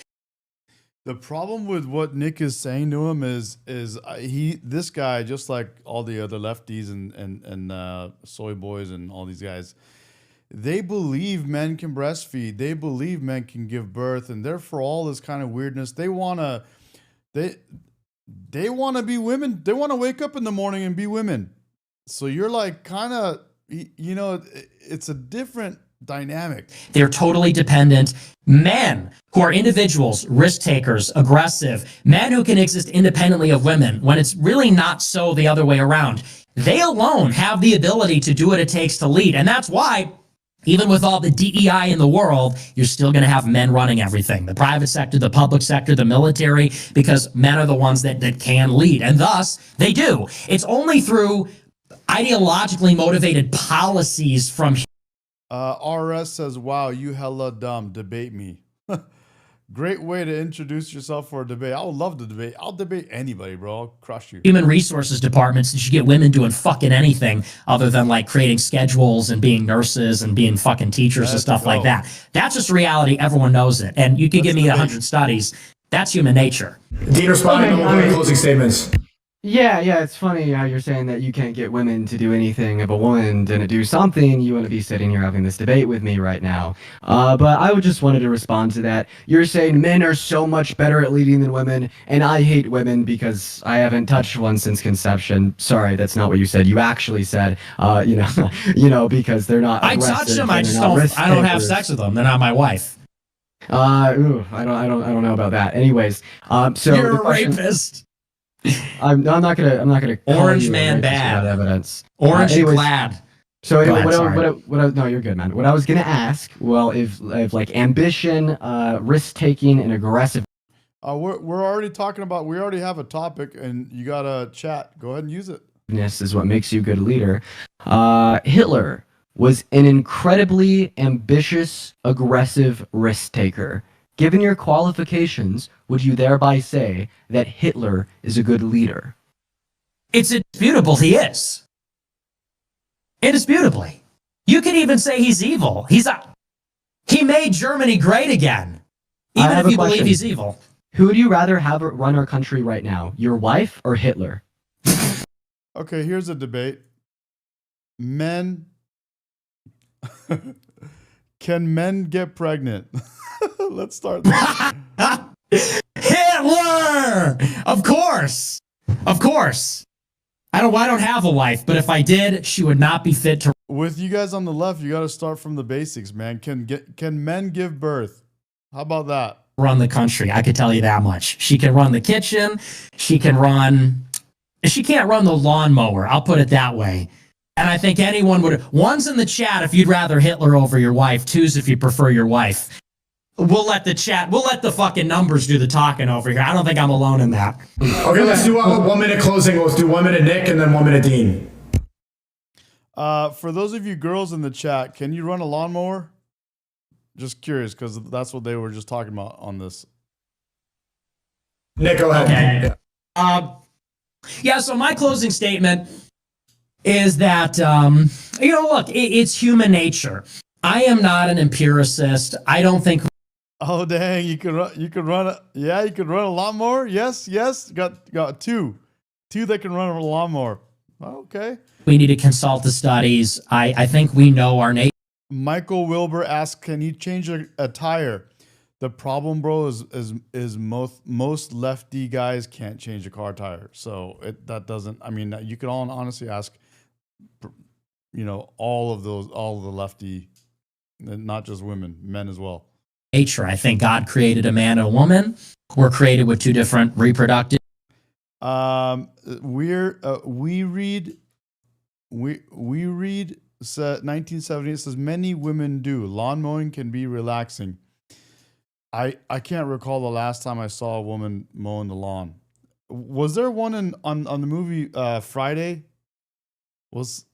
The problem with what Nick is saying to him is this guy, just like all the other lefties and soy boys and all these guys, they believe men can breastfeed. They believe men can give birth, and therefore all this kind of weirdness. They wanna be women. They want to wake up in the morning and be women. So you're like kind of, you know, it's a different dynamic. They're totally dependent. Men who are individuals, risk takers, aggressive, men who can exist independently of women when it's really not so the other way around. They alone have the ability to do what it takes to lead. And that's why, even with all the DEI in the world, you're still going to have men running everything. The private sector, the public sector, the military, because men are the ones that can lead. And thus, they do. It's only through ideologically motivated policies from RS says, wow, you hella dumb. Debate me. Great way to introduce yourself for a debate. I would love to debate. I'll debate anybody, bro. I'll crush you. human resources departments. You should get women doing fucking anything other than like creating schedules and being nurses and being fucking teachers and stuff like that. That's just reality. Everyone knows it. And you can give me 100 studies. That's human nature. Dean, responding to closing statements. Yeah, it's funny how you're saying that you can't get women to do anything. If a woman didn't do something, you wouldn't be sitting here having this debate with me right now. But I would just wanted to respond to that. You're saying men are so much better at leading than women, and I hate women because I haven't touched one since conception. Sorry, that's not what you said. You actually said, because they're not. I touch them. I just don't. I don't have sex with them. They're not my wife. I don't know about that. Anyways, so you're a rapist. I'm not gonna Orange man bad evidence. Orange clad. So anyway, no, you're good, man. What I was gonna ask, well, if like ambition, risk taking, and aggressive. We're already talking about. We already have a topic, and you got a chat. Go ahead and use it. Is what makes you a good leader. Hitler was an incredibly ambitious, aggressive risk taker. Given your qualifications, would you thereby say that Hitler is a good leader? It's indisputable he is. Indisputably. You can even say he's evil. He made Germany great again. Even if you believe he's evil. Who would you rather have run our country right now? Your wife or Hitler? Okay, here's a debate. Men. Can men get pregnant? Let's start there. Hitler! Of course. Of course. I don't have a wife, but if I did, she would not be fit to. With you guys on the left, you got to start from the basics, man. Can men give birth? How about that? Run the country. I could tell you that much. She can run the kitchen. She can't run the lawnmower. I'll put it that way. And I think anyone would. One's in the chat if you'd rather Hitler over your wife. Two's if you prefer your wife. We'll let the fucking numbers do the talking over here. I don't think I'm alone in that. Okay, let's do 1 minute closing. Let's do 1 minute Nick and then 1 minute Dean. For those of you girls in the chat, can you run a lawnmower? Just curious, because that's what they were just talking about on this. Nick, go ahead. Okay. Yeah, so my closing statement is that, look, it's human nature. I am not an empiricist. I don't think. Oh dang! You could run a lawnmower. Yes. Got two that can run a lawnmower. Okay. We need to consult the studies. I think we know our nature. Michael Wilbur asks, "Can you change a tire?" The problem, bro, is most lefty guys can't change a car tire. So that doesn't. I mean, you could all honestly ask all of the lefty, not just women, men as well. Nature. I think God created a man and a woman. We're created with two different reproductive. We read 1970. It says many women do. Lawn mowing can be relaxing. I can't recall the last time I saw a woman mowing the lawn. Was there one on the movie Friday? Was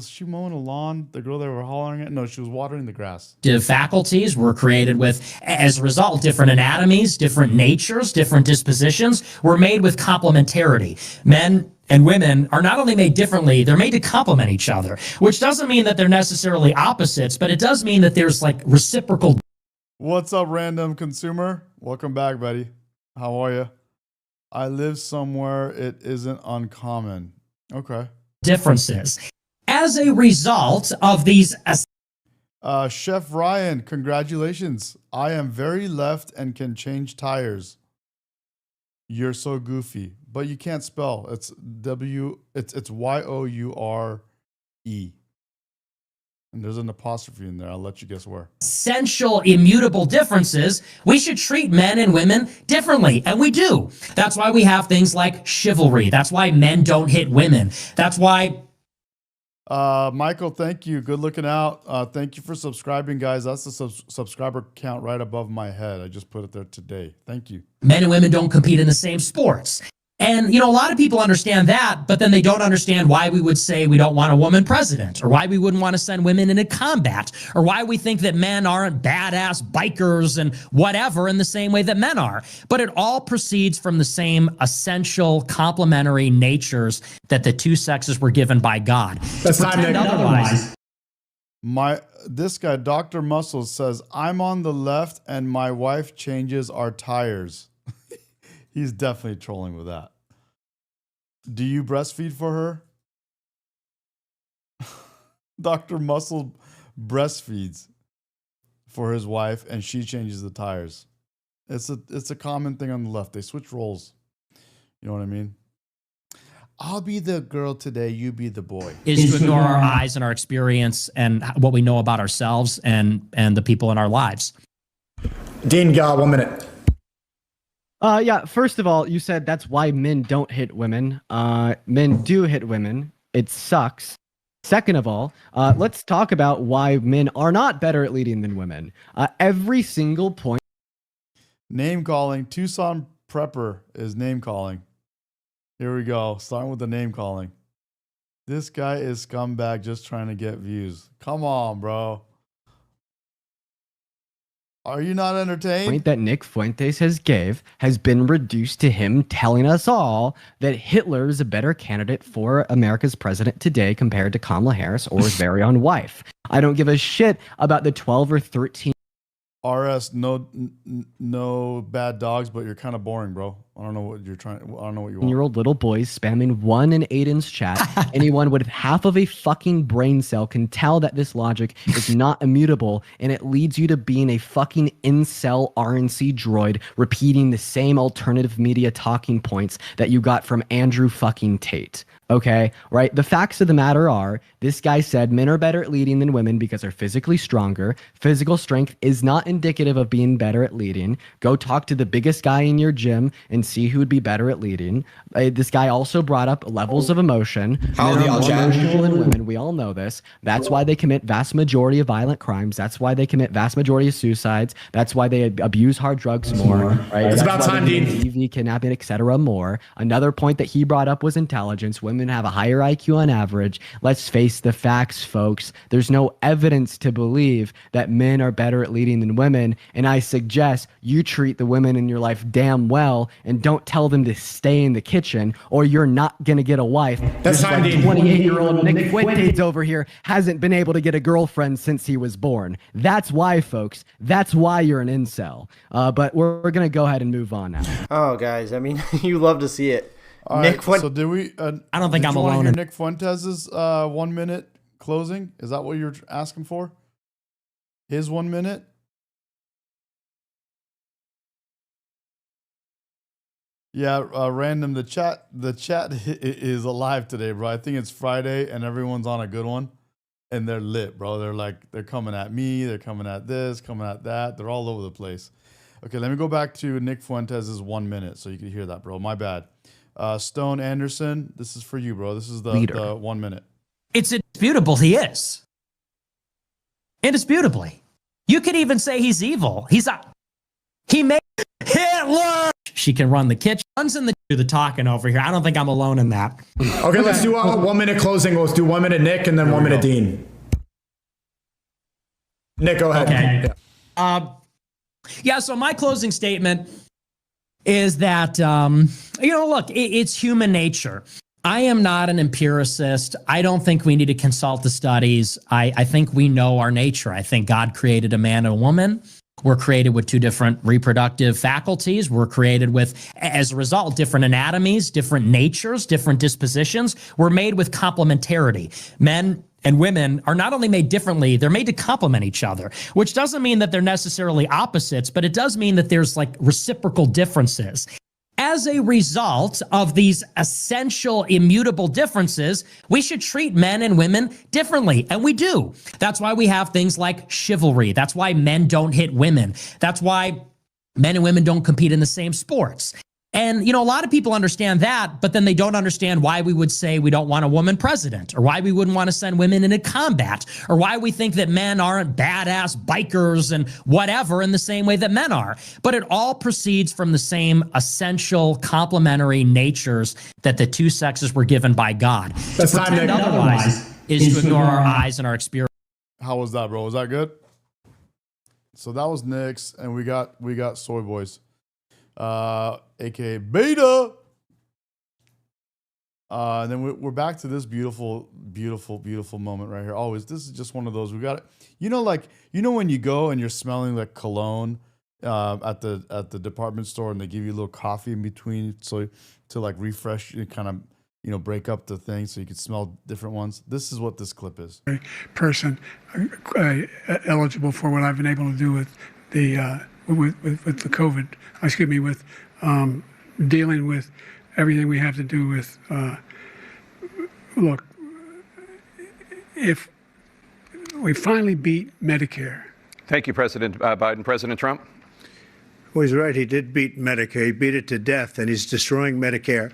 she mowing a lawn? The girl they were hollering at? No, she was watering the grass. Faculties were created with, as a result, different anatomies, different natures, different dispositions. We're made with complementarity. Men and women are not only made differently, they're made to complement each other, which doesn't mean that they're necessarily opposites, but it does mean that there's like reciprocal. What's up, random consumer? Welcome back, buddy. How are you? I live somewhere it isn't uncommon. Okay. Differences. As a result of these. Chef Ryan, congratulations. I am very left and can change tires. You're so goofy, but you can't spell. It's it's Y-O-U-R-E. And there's an apostrophe in there. I'll let you guess where. Essential immutable differences, we should treat men and women differently, and we do. That's why we have things like chivalry. That's why men don't hit women. That's why. Michael, thank you. Good looking out. Thank you for subscribing, guys. That's the subscriber count right above my head. I just put it there today. Thank you. Men and women don't compete in the same sports. And, a lot of people understand that, but then they don't understand why we would say we don't want a woman president, or why we wouldn't want to send women into combat, or why we think that men aren't badass bikers and whatever in the same way that men are. But it all proceeds from the same essential complementary natures that the two sexes were given by God. That's not otherwise. This guy, Dr. Muscles, says, I'm on the left and my wife changes our tires. He's definitely trolling with that. Do you breastfeed for her? Dr. Muscle breastfeeds for his wife and she changes the tires. It's a common thing on the left. They switch roles. You know what I mean? I'll be the girl today, you be the boy. Is to ignore our eyes and our experience and what we know about ourselves and the people in our lives. Dean, 1 minute. Yeah, first of all, you said that's why men don't hit women. Men do hit women. It sucks. Second of all, let's talk about why men are not better at leading than women. Every single point. Name calling. Tucson Prepper is name calling. Here we go. Starting with the name calling. This guy is scumbag just trying to get views. Come on, bro. Are you not entertained? Point that Nick Fuentes has been reduced to him telling us all that Hitler is a better candidate for America's president today compared to Kamala Harris or his very own wife. I don't give a shit about the 12 or 13. RS, no bad dogs, but you're kind of boring, bro. I don't know what you're trying. I don't know what you want. Year-old little boys spamming 1 in Aiden's chat. Anyone with half of a fucking brain cell can tell that this logic is not immutable, and it leads you to being a fucking incel RNC droid repeating the same alternative media talking points that you got from Andrew fucking Tate. Okay, right? The facts of the matter are, this guy said men are better at leading than women because they're physically stronger. Physical strength is not indicative of being better at leading. Go talk to the biggest guy in your gym and see who would be better at leading. This guy also brought up levels of emotion. Men are more emotional than women. We all know this. That's why they commit vast majority of violent crimes. That's why they commit vast majority of suicides. That's why they abuse hard drugs more. Right? It's about time, Dean. TV, kidnapping, etc. more. Another point that he brought up was intelligence. Women have a higher IQ on average. Let's face the facts, folks. There's no evidence to believe that men are better at leading than women, and I suggest you treat the women in your life damn well and don't tell them to stay in the kitchen or you're not gonna get a wife. That's time, like 28-year-old Nick Fuentes over here hasn't been able to get a girlfriend since he was born. That's why, folks. That's why you're an incel. But we're gonna go ahead and move on now. Oh, guys, I mean, you love to see it. All Nick right, so did we? I don't think I'm alone. Hear Nick Fuentes' 1 minute closing? Is that what you're asking for? His 1 minute? Yeah, random. The chat is alive today, bro. I think it's Friday and everyone's on a good one. and they're lit, bro. They're coming at me, they're coming at this, coming at that. They're all over the place. Okay, let me go back to Nick Fuentes' 1 minute so you can hear that, bro. My bad. Stone Anderson, this is for you, bro. This is the 1 minute. It's indisputable he is. Indisputably. You could even say he's evil. He made Hitler. She can run the kitchen. Do the talking over here. I don't think I'm alone in that. Okay, let's do a 1 minute closing. Let's do 1 minute Nick and then 1 minute Dean. Nick, go ahead. Okay. Yeah, so my closing statement is that, look, it's human nature. I am not an empiricist. I don't think we need to consult the studies. I think we know our nature. I think God created a man and a woman. We're created with two different reproductive faculties. We're created with, as a result, different anatomies, different natures, different dispositions. We're made with complementarity. Men and women are not only made differently, they're made to complement each other, which doesn't mean that they're necessarily opposites, but it does mean that there's like reciprocal differences. As a result of these essential immutable differences, we should treat men and women differently, and we do. That's why we have things like chivalry. That's why men don't hit women. That's why men and women don't compete in the same sports. And, a lot of people understand that, but then they don't understand why we would say we don't want a woman president, or why we wouldn't want to send women into combat, or why we think that men aren't badass bikers and whatever in the same way that men are. But it all proceeds from the same essential complementary natures that the two sexes were given by God. That's to pretend otherwise is to ignore our eyes and our experience. How was that, bro? Was that good? So that was Nick's, and we got Soy Boys. AKA Beta. And then we're back to this beautiful moment right here. Always, this is just one of those. We got it. When you go and you're smelling like cologne at the department store, and they give you a little coffee in between, so to like refresh you, kind of break up the thing so you can smell different ones. This is what this clip is. Person eligible for what I've been able to do with the with the COVID. With dealing with everything we have to do with. Look, if we finally beat Medicare. Thank you, President Biden. President Trump? Well, he's right. He did beat Medicare. He beat it to death, and he's destroying Medicare.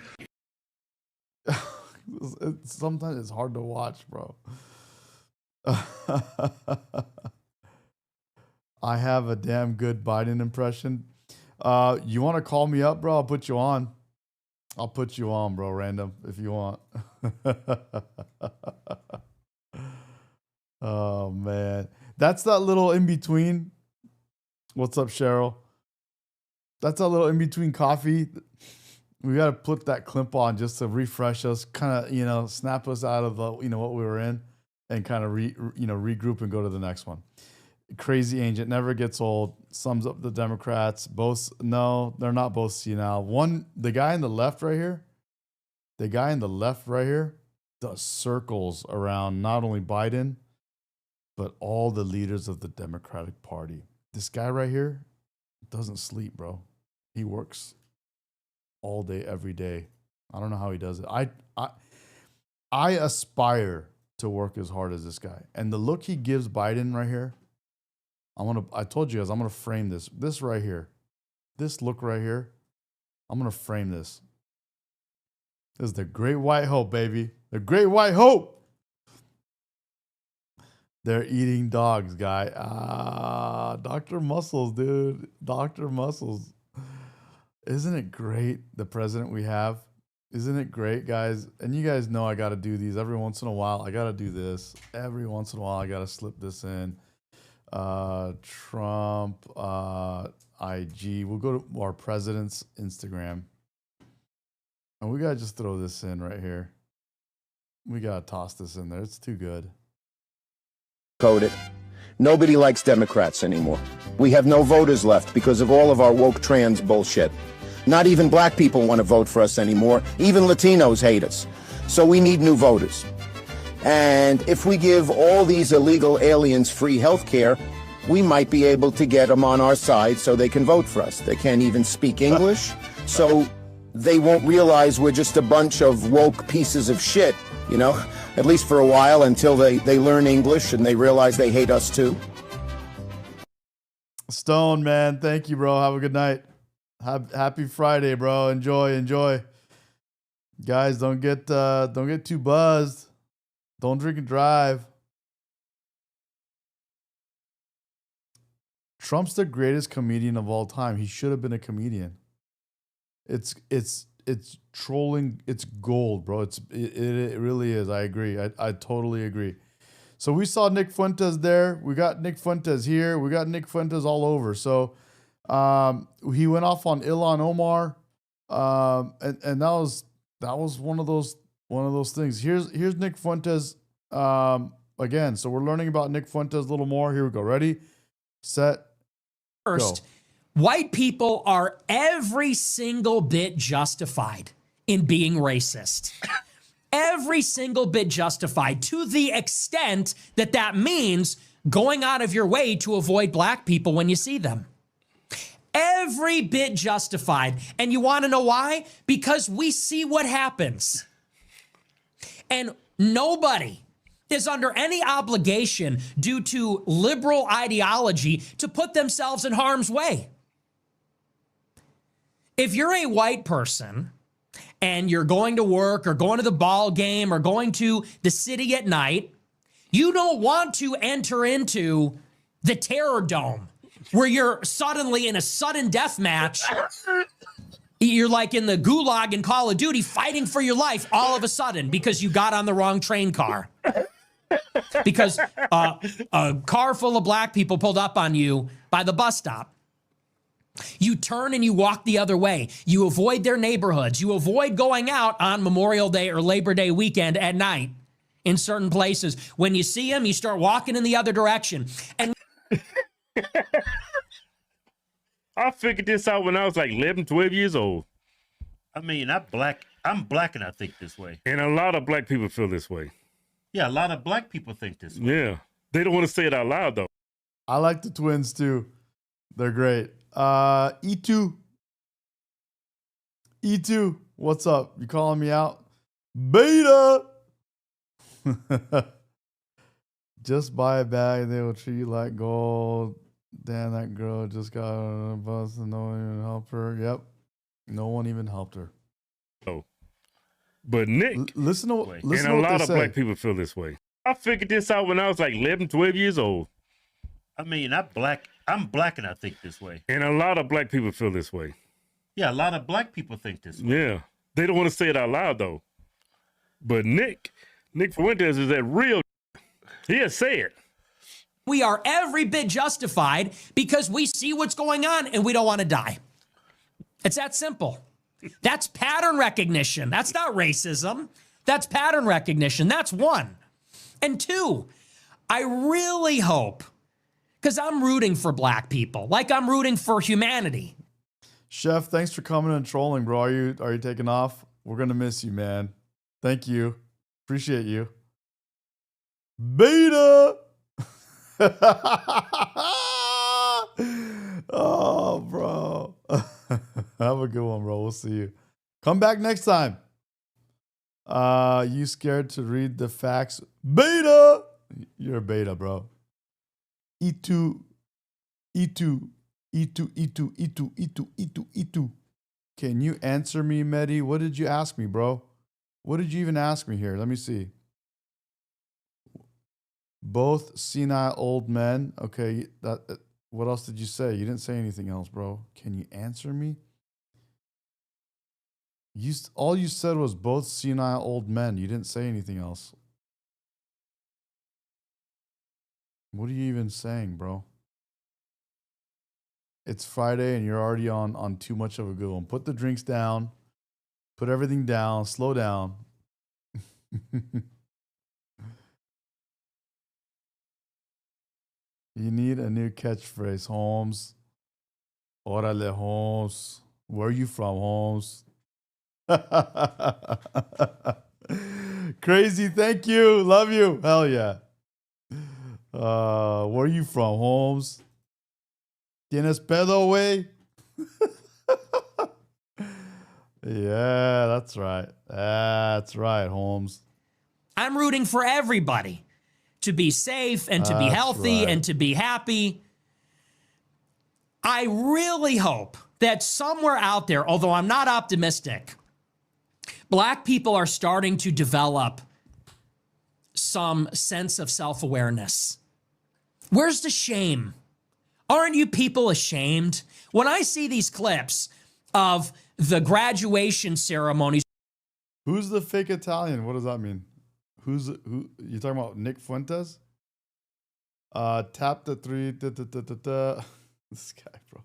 Sometimes it's hard to watch, bro. I have a damn good Biden impression. You want to call me up, bro? I'll put you on. I'll put you on, bro, random, if you want. Oh, man. That's that little in-between. What's up, Cheryl? That's that little in-between coffee. We got to put that clip on just to refresh us, kind of, snap us out of the, what we were in, and kind of regroup and go to the next one. Crazy Agent never gets old. Sums up the Democrats. Both, no, they're not both senile. The guy in the left right here, does circles around not only Biden, but all the leaders of the Democratic Party. This guy right here doesn't sleep, bro. He works all day, every day. I don't know how he does it. I aspire to work as hard as this guy. And the look he gives Biden right here, I told you guys, I'm gonna frame this right here. This look right here, I'm gonna frame this. This is the Great White Hope, baby. The Great White Hope. They're eating dogs, guy. Dr. Muscles, dude. Dr. Muscles. Isn't it great, the president we have? Isn't it great, guys? And you guys know I got to do these every once in a while. I got to do this. Every once in a while, I got to slip this in. Trump, IG. We'll go to our president's Instagram. And we got to just throw this in right here. We got to toss this in there. It's too good. Coded. Nobody likes Democrats anymore. We have no voters left because of all of our woke trans bullshit. Not even black people want to vote for us anymore. Even Latinos hate us. So we need new voters. And if we give all these illegal aliens free health care, we might be able to get them on our side so they can vote for us. They can't even speak English, so they won't realize we're just a bunch of woke pieces of shit, you know? at least for a while, until they learn English and they realize they hate us too? Stone, man. Thank you, bro. Have a good night. Happy Friday, bro. Enjoy. Guys, don't get too buzzed. Don't drink and drive. Trump's the greatest comedian of all time. He should have been a comedian. It's trolling. It's gold, bro. It really is. I agree. I totally agree. So we saw Nick Fuentes there. We got Nick Fuentes here. We got Nick Fuentes all over. So he went off on Ilhan Omar, and that was one of those things. Here's Nick Fuentes again. So we're learning about Nick Fuentes a little more. Here we go. Ready, set, First, white people are every single bit justified in being racist. Every single bit justified, to the extent that that means going out of your way to avoid black people when you see them. Every bit justified. And you want to know why? Because we see what happens. And nobody is under any obligation due to liberal ideology to put themselves in harm's way. If you're a white person and you're going to work or going to the ball game or going to the city at night, you don't want to enter into the terror dome where you're suddenly in a sudden death match. You're like in the gulag in Call of Duty fighting for your life all of a sudden because you got on the wrong train car. Because a car full of black people pulled up on you by the bus stop. You turn and you walk the other way. You avoid their neighborhoods. You avoid going out on Memorial Day or Labor Day weekend at night in certain places. When you see them, you start walking in the other direction. And I figured this out when I was like 11, 12 years old. I mean, I'm black and I think this way. And a lot of black people feel this way. Yeah, a lot of black people think this way. Yeah. They don't want to say it out loud, though. I like the twins, too. They're great. E2, what's up? You calling me out? Beta! Just buy a bag, they will treat you like gold. Damn, that girl just got on a bus and no one even helped her. Yep. No one even helped her. Oh. But Nick, listen to what they say. And a lot of black people feel this way. I figured this out when I was like 11, 12 years old. I mean, I'm black and I think this way. And a lot of black people feel this way. Yeah, a lot of black people think this way. Yeah. They don't want to say it out loud, though. But Nick Fuentes is that real. He'll say it. We are every bit justified because we see what's going on and we don't want to die. It's that simple. That's pattern recognition. That's not racism. That's pattern recognition. That's one. And two, I really hope, because I'm rooting for black people, like I'm rooting for humanity. Chef, thanks for coming and trolling, bro. Are you taking off? We're going to miss you, man. Thank you. Appreciate you. Beta! Oh, bro. Have a good one, bro. We'll see you. Come back next time. You scared to read the facts? Beta! You're a beta, bro. E2. Can you answer me, Medi? What did you ask me, bro? What did you even ask me here? Let me see. Both senile old men. Okay, what else did you say? You didn't say anything else, bro. Can you answer me? All you said was both senile old men. You didn't say anything else. What are you even saying, bro? It's Friday and you're already on too much of a good one. Put the drinks down. Put everything down. Slow down. You need a new catchphrase, Holmes. Órale, Holmes. Where are you from, Holmes? Crazy, thank you. Love you. Hell yeah. Where are you from, Holmes? ¿Tienes pedo, güey? Yeah, that's right. That's right, Holmes. I I'm rooting for everybody to be safe and to be healthy and to be happy. I really hope that somewhere out there, although I'm not optimistic, black people are starting to develop some sense of self-awareness. Where's the shame? Aren't you people ashamed? When I see these clips of the graduation ceremonies. Who's the fake Italian? What does that mean? Who you talking about? Nick Fuentes? Tap the three. This guy, bro.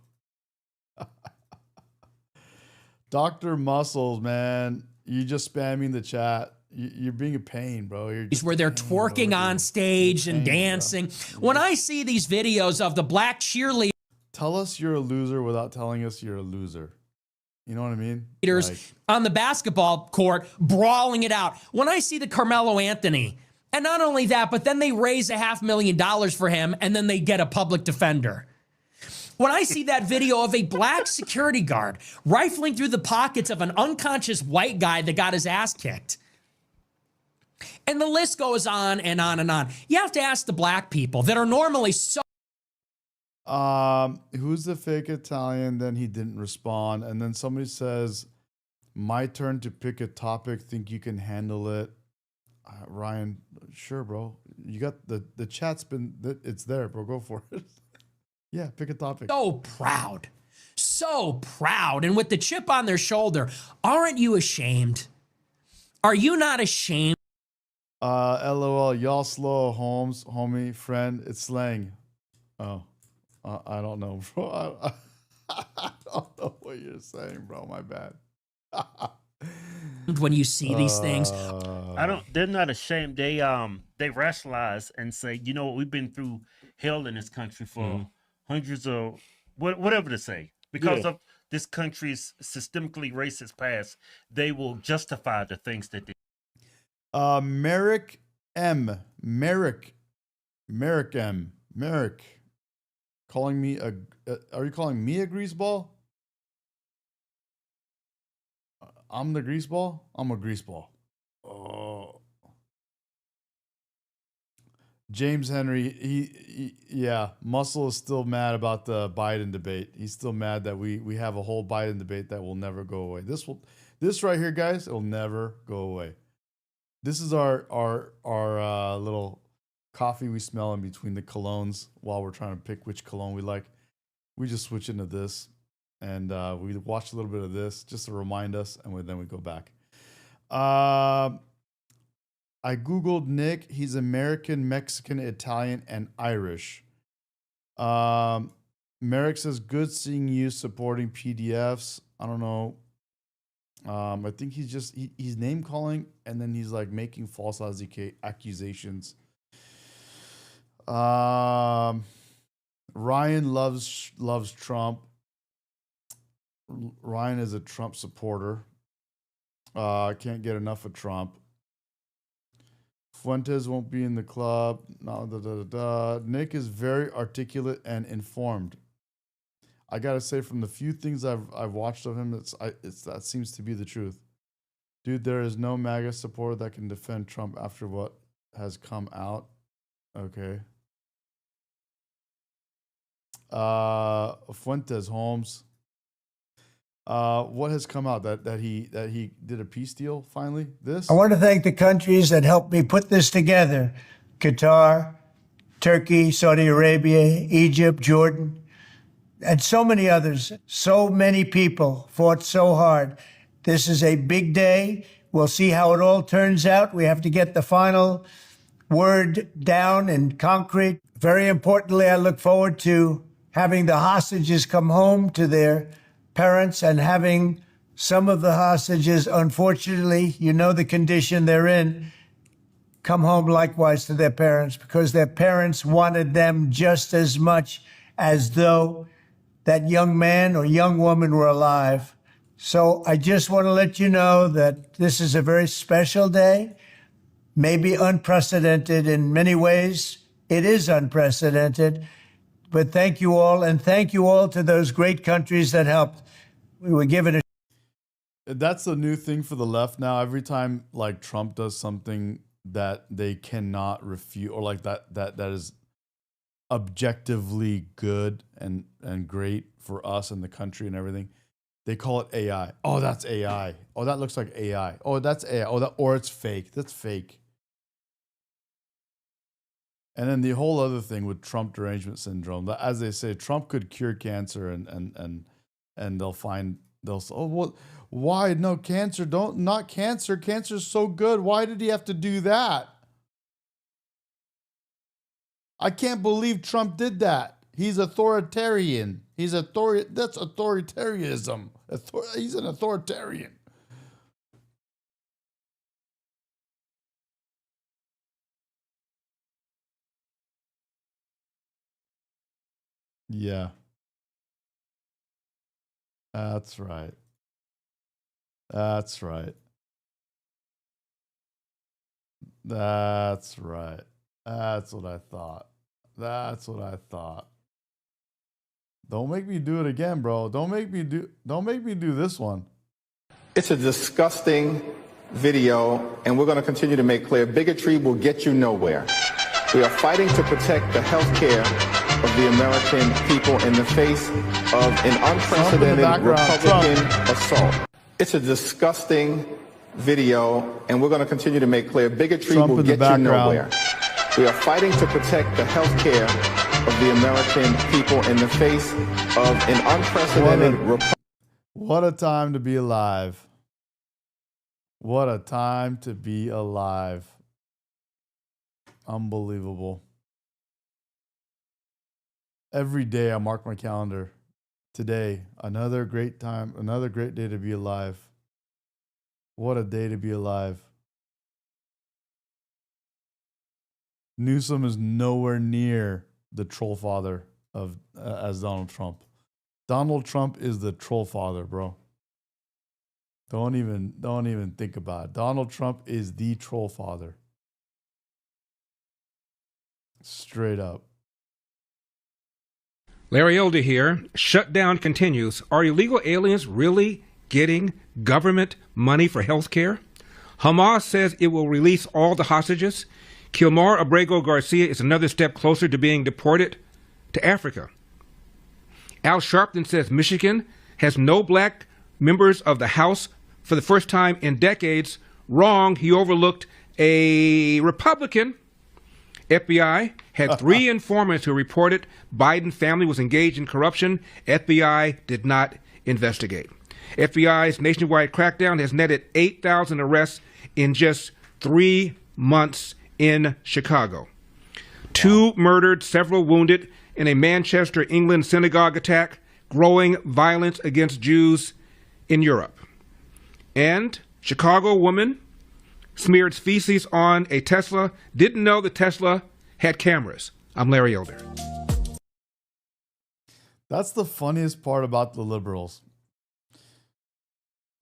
Dr. Muscles, man. You just spamming the chat. You're being a pain, bro. Where they're twerking on stage and dancing. When I see these videos of the black cheerleaders. Tell us you're a loser without telling us you're a loser. You know what I mean? Like, on the basketball court, brawling it out. When I see the Carmelo Anthony, and not only that, but then they raise $500,000 for him, and then they get a public defender. When I see that video of a black security guard rifling through the pockets of an unconscious white guy that got his ass kicked. And the list goes on and on and on. You have to ask the black people that are normally so. Who's the fake Italian? Then he didn't respond. And then somebody says, my turn to pick a topic. Think you can handle it. Ryan, sure, bro. You got the chat's been, it's there, bro. Go for it. Yeah, pick a topic. So proud. So proud. And with the chip on their shoulder, aren't you ashamed? Are you not ashamed? LOL, y'all slow, Holmes, homie, friend. It's slang. Oh. I don't know, bro. I don't know what you're saying, bro. My bad. When you see these things, They're not ashamed. They rationalize and say, you know what? We've been through hell in this country for hundreds of whatever to say because of this country's systemically racist past. They will justify the things that they. Merrick M. Calling me are you calling me a greaseball? I'm the greaseball? I'm a greaseball. Oh. James Henry, yeah, Muscle is still mad about the Biden debate. He's still mad that we have a whole Biden debate that will never go away. This right here, guys, it'll never go away. This is our little coffee we smell in between the colognes while we're trying to pick which cologne we like. We just switch into this and we watch a little bit of this just to remind us, and then we go back. I Googled Nick. He's American, Mexican, Italian, and Irish. Merrick says, good seeing you supporting PDFs. I don't know. I think he's name calling and then he's like making false accusations. Ryan loves Trump. Ryan is a Trump supporter. Can't get enough of Trump. Fuentes won't be in the club. No, Nick is very articulate and informed. I gotta say, from the few things I've watched of him, that seems to be the truth. Dude, there is no MAGA supporter that can defend Trump after what has come out. Okay. Fuentes, Holmes. What has come out that he did a peace deal finally? This? I want to thank the countries that helped me put this together: Qatar, Turkey, Saudi Arabia, Egypt, Jordan, and so many others. So many people fought so hard. This is a big day. We'll see how it all turns out. We have to get the final word down in concrete. Very importantly, I look forward to having the hostages come home to their parents and having some of the hostages, unfortunately, you know the condition they're in, come home likewise to their parents, because their parents wanted them just as much as though that young man or young woman were alive. So I just want to let you know that this is a very special day, maybe unprecedented in many ways. It is unprecedented. But thank you all, and thank you all to those great countries that helped. We were given a... That's the new thing for the left now. Every time like Trump does something that they cannot refute, or like that is objectively good and great for us and the country and everything. They call it AI. Oh, that's AI. Oh, that looks like AI. Oh, that's AI. Oh, or it's fake. That's fake. And then the whole other thing with Trump derangement syndrome, as they say, Trump could cure cancer, and they'll say, oh, well, why? No, cancer, not cancer. Cancer's so good. Why did he have to do that? I can't believe Trump did that. He's authoritarian. That's authoritarianism. He's an authoritarian. Yeah. That's right. That's right. That's right. That's what I thought. That's what I thought. Don't make me do it again, bro. Don't make me do this one. It's a disgusting video, and we're going to continue to make clear bigotry will get you nowhere. We are fighting to protect the health care of the American people in the face of an unprecedented Republican assault. It's a disgusting video, and we're going to continue to make clear bigotry will get you nowhere. We are fighting to protect the health care of the American people in the face of an unprecedented What a time to be alive. What a time to be alive. Unbelievable. Every day I mark my calendar. Today, another great time, another great day to be alive. What a day to be alive. Newsom is nowhere near the troll father of as Donald Trump. Donald Trump is the troll father, bro. Don't even think about it. Donald Trump is the troll father. Straight up. Larry Elder here. Shutdown continues. Are illegal aliens really getting government money for health care? Hamas says it will release all the hostages. Kilmar Abrego Garcia is another step closer to being deported to Africa. Al Sharpton says Michigan has no black members of the House for the first time in decades. Wrong. He overlooked a Republican. FBI had 3 informants who reported Biden family was engaged in corruption. FBI did not investigate. FBI's nationwide crackdown has netted 8,000 arrests in just 3 months in Chicago. 2 murdered, several wounded in a Manchester, England synagogue attack. Growing violence against Jews in Europe. And Chicago woman smeared feces on a Tesla. Didn't know the Tesla had cameras. I'm Larry Elder. That's the funniest part about the liberals.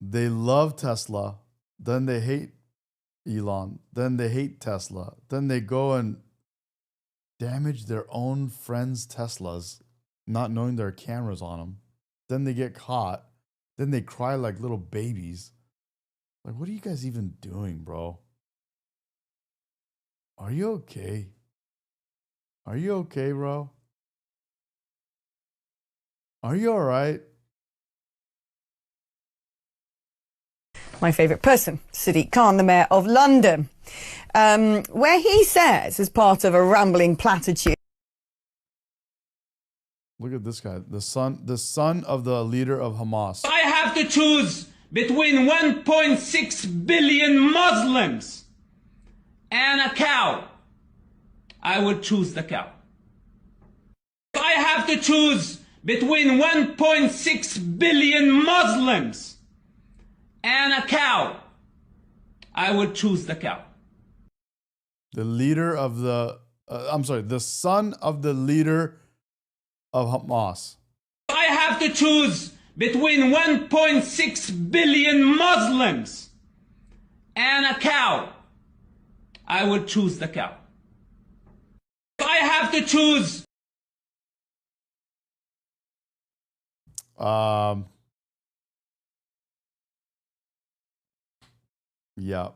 They love Tesla, then they hate Elon, then they hate Tesla, then they go and damage their own friends' Teslas, not knowing there are cameras on them. Then they get caught. Then they cry like little babies. Like, what are you guys even doing, bro? Are you okay? Are you okay, bro? Are you all right? My favourite person, Sadiq Khan, the Mayor of London, where he says, as part of a rambling platitude. Look at this guy, the son of the leader of Hamas. I have to choose between 1.6 billion Muslims and a cow. I would choose the cow. If I have to choose between 1.6 billion Muslims and a cow, I would choose the cow. The leader of the, the son of the leader of Hamas. If I have to choose between 1.6 billion Muslims and a cow, I would choose the cow. If I have to choose. Yeah.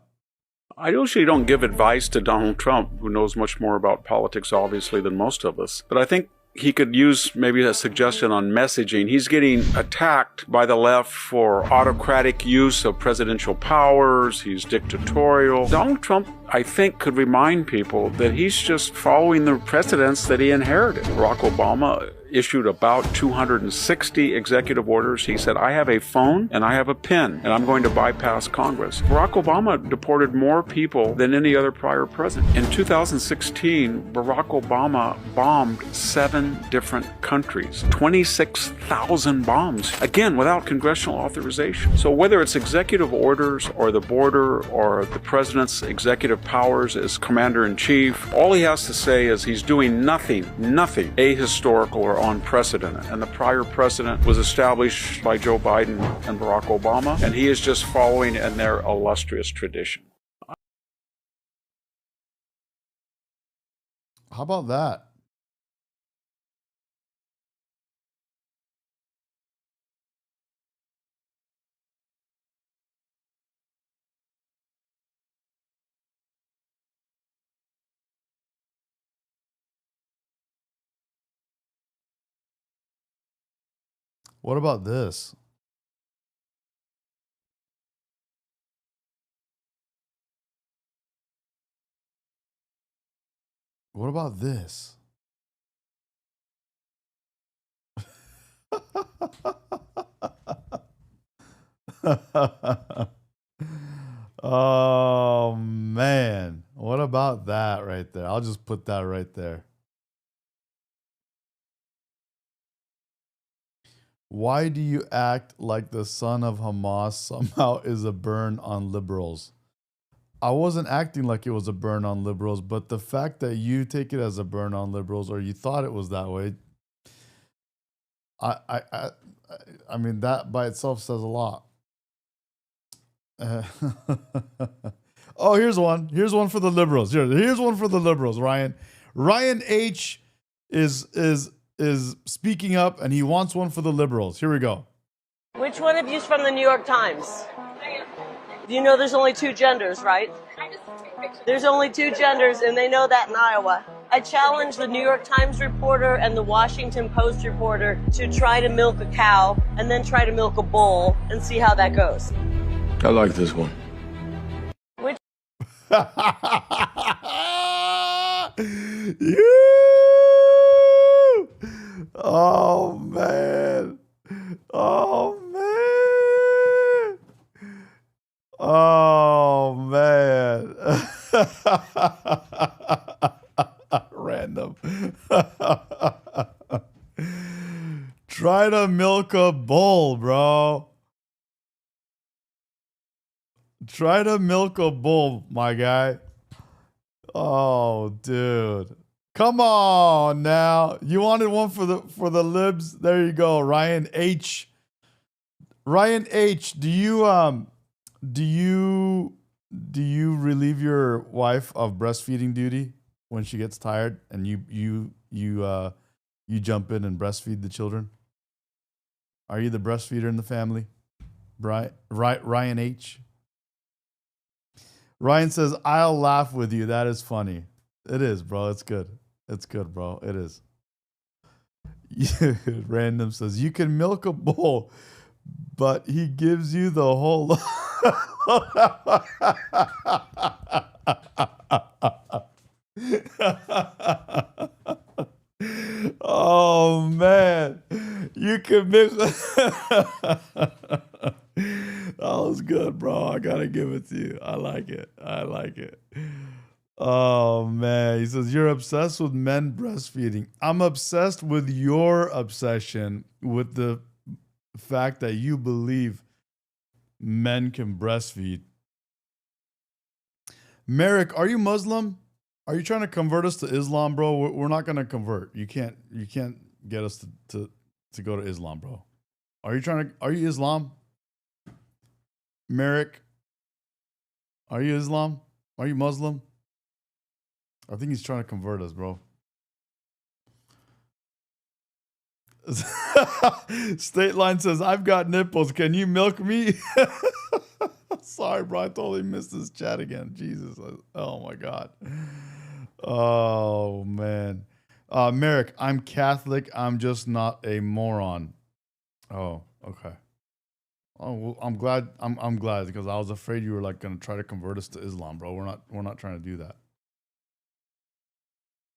I usually don't give advice to Donald Trump, who knows much more about politics, obviously, than most of us. But I think he could use maybe a suggestion on messaging. He's getting attacked by the left for autocratic use of presidential powers. He's dictatorial. Donald Trump, I think, could remind people that he's just following the precedents that he inherited. Barack Obama issued about 260 executive orders. He said, I have a phone and I have a pen, and I'm going to bypass Congress. Barack Obama deported more people than any other prior president. In 2016, Barack Obama bombed 7 different countries, 26,000 bombs, again, without congressional authorization. So whether it's executive orders or the border or the president's executive powers as commander-in-chief, all he has to say is he's doing nothing ahistorical or unprecedented. And the prior precedent was established by Joe Biden and Barack Obama, and he is just following in their illustrious tradition. How about that? What about this? What about this? Oh, man. What about that right there? I'll just put that right there. Why do you act like the son of Hamas somehow is a burn on liberals? I wasn't acting like it was a burn on liberals, but the fact that you take it as a burn on liberals, or you thought it was that way, I mean, that by itself says a lot. Oh, here's one. Here's one for the liberals. Here's one for the liberals, Ryan. Ryan H is speaking up, and he wants one for the liberals. Here we go. Which one of you's from the New York Times? You know there's only 2 genders, right? There's only 2 genders, and they know that in Iowa. I challenge the New York Times reporter and the Washington Post reporter to try to milk a cow and then try to milk a bull and see how that goes. I like this one. Which Oh, man. Oh, man. Oh, man. Random. Try to milk a bull, bro. Try to milk a bull, my guy. Oh, dude. Come on now. You wanted one for the libs? There you go. Ryan H. Ryan H, do you relieve your wife of breastfeeding duty when she gets tired and you jump in and breastfeed the children? Are you the breastfeeder in the family? Ryan H. Ryan says, I'll laugh with you. That is funny. It is, bro. It's good. It's good, bro. It is. Random says, you can milk a bull, but he gives you the whole... Oh, man. You can milk... That was good, bro. I gotta give it to you. I like it. I like it. Oh, man. He says, you're obsessed with men breastfeeding. I'm obsessed with your obsession with the fact that you believe men can breastfeed. Merrick, are you Muslim? Are you trying to convert us to Islam, bro? We're not going to convert. You can't get us to go to Islam, bro. Are you Islam? Merrick, are you Islam? Are you Muslim? I think he's trying to convert us, bro. State Line says, I've got nipples. Can you milk me? Sorry, bro. I totally missed this chat again. Jesus. Oh my God. Oh man. Merrick, I'm Catholic. I'm just not a moron. Oh, okay. Oh, well, I'm glad. I'm glad because I was afraid you were like gonna try to convert us to Islam, bro. We're not trying to do that.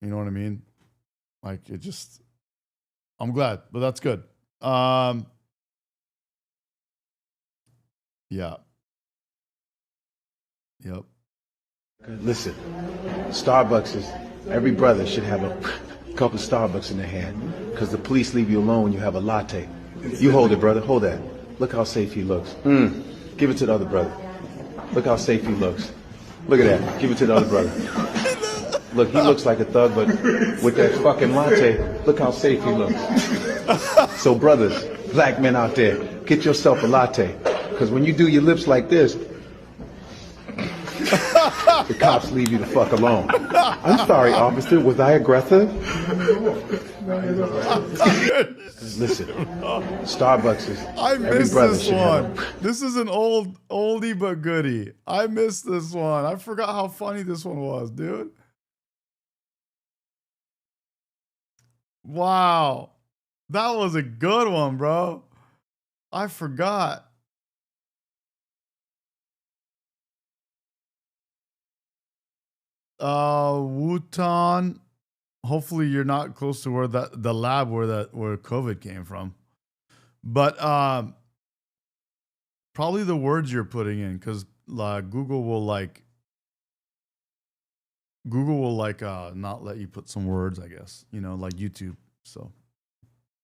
You know what I mean? Like it just. I'm glad, but that's good. Yeah. Yep. Listen, Starbucks is, every brother should have a cup of Starbucks in their hand because the police leave you alone when you have a latte. You hold it, brother. Hold that. Look how safe he looks. Give it to the other brother. Look how safe he looks. Look at that. Give it to the other brother. Look, he looks like a thug, but with that fucking latte, look how safe he looks. So brothers, black men out there, get yourself a latte. Because when you do your lips like this, the cops leave you the fuck alone. I'm sorry, officer. Was I aggressive? Listen, Starbucks is, I every missed brother this should have one. This is an oldie but goodie. I missed this one. I forgot how funny this one was, dude. Wow. That was a good one, bro. I forgot. Wutan. Hopefully you're not close to where the lab where COVID came from. But probably the words you're putting in, because Google will not let you put some words, I guess, like YouTube. So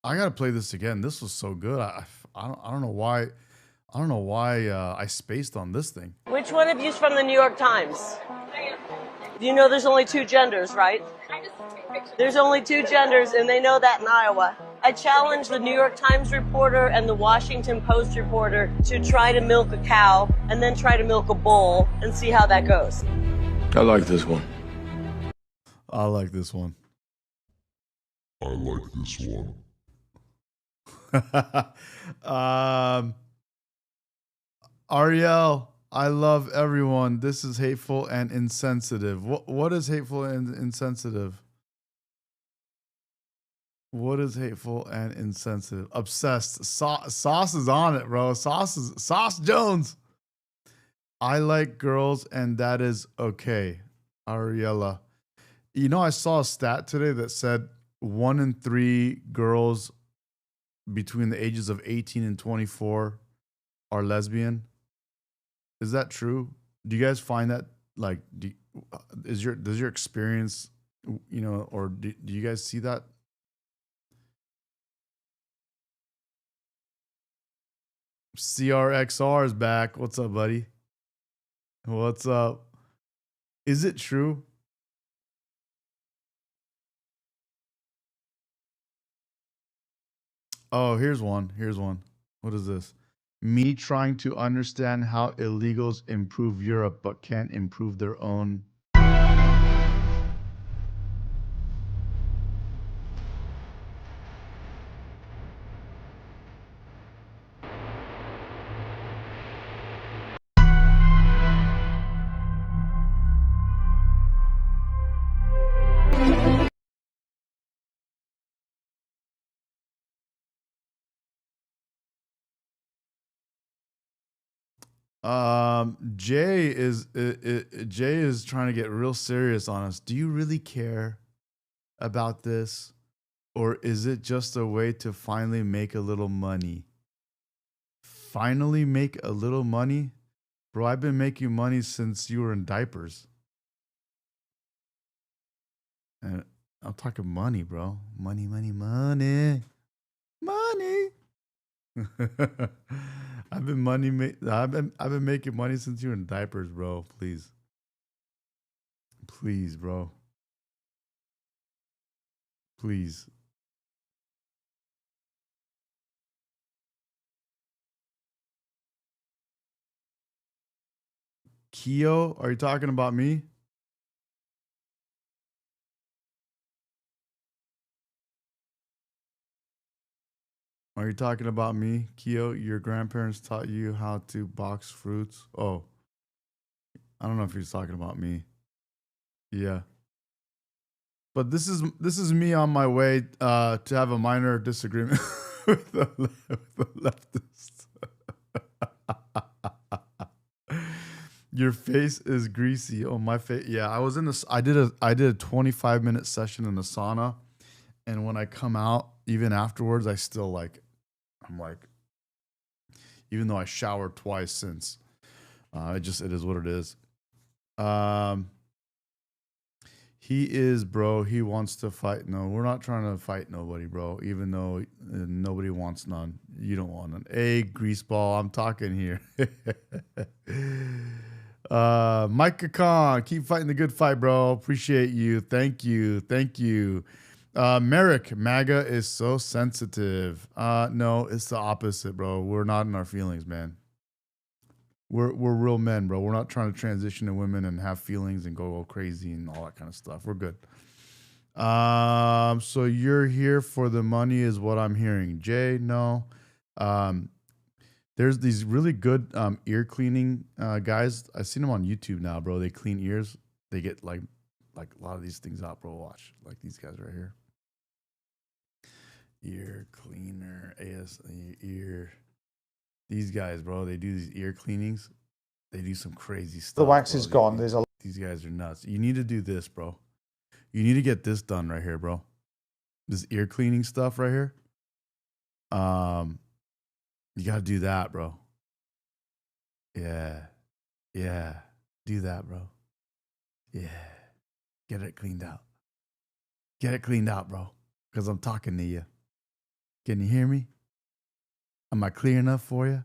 I gotta play this again. This was so good. I don't know why I spaced on this thing. Which one of you's from the New York Times? You know there's only two genders, right? There's only two genders, and they know that in Iowa. I challenge the New York Times reporter and the Washington Post reporter to try to milk a cow and then try to milk a bull and see how that goes. I like this one. I like this one. I like this one. Ariel, I love everyone. This is hateful and insensitive. What is hateful and insensitive? What is hateful and insensitive? Obsessed. Sauce is on it, bro. Sauce Jones. I like girls and that is okay. Ariella. I saw a stat today that said 1 in 3 girls between the ages of 18 and 24 are lesbian. Is that true? Do you guys find that does your experience, or do you guys see that? CRXR is back. What's up, buddy? What's up? Is it true? Oh, here's one. What is this? Me trying to understand how illegals improve Europe but can't improve their own. Jay is trying to get real serious on us. Do you really care about this, or is it just a way to finally make a little money? Finally make a little money? Bro, I've been making money since you were in diapers. And I'm talking money, bro. Money. I've been making money since you were in diapers, bro. Please, bro. Please. Keo, are you talking about me? Are you talking about me, Keo? Your grandparents taught you how to box fruits? Oh, I don't know if you're talking about me. Yeah. But this is me on my way to have a minor disagreement with the leftists. Your face is greasy. Oh, my face. Yeah, I was in this. I did a 25-minute session in the sauna, and when I come out, even afterwards, I still like. I'm like, even though I showered twice since, it is what it is. He is, bro. He wants to fight. No, we're not trying to fight nobody, bro. Even though nobody wants none. You don't want none. Hey, greaseball, I'm talking here. Micah Khan, keep fighting the good fight, bro. Appreciate you. Thank you. Thank you. Merrick, MAGA is so sensitive. No, it's the opposite, bro. We're not in our feelings, man. We're real men, bro. We're not trying to transition to women and have feelings and go all crazy and all that kind of stuff. We're good. So you're here for the money is what I'm hearing. Jay, no. There's these really good ear cleaning guys. I've seen them on YouTube now, bro. They clean ears. They get like a lot of these things out, bro. Watch. Like these guys right here. Ear cleaner, ear. These guys, bro, they do these ear cleanings. They do some crazy stuff. The wax bro. is gone. There's a These guys are nuts. You need to do this, bro. You need to get this done right here, bro. This ear cleaning stuff right here. You gotta do that, bro. Yeah. Yeah. Do that, bro. Yeah. Get it cleaned out. Get it cleaned out, bro. Because I'm talking to you. Can you hear me? Am I clear enough for you?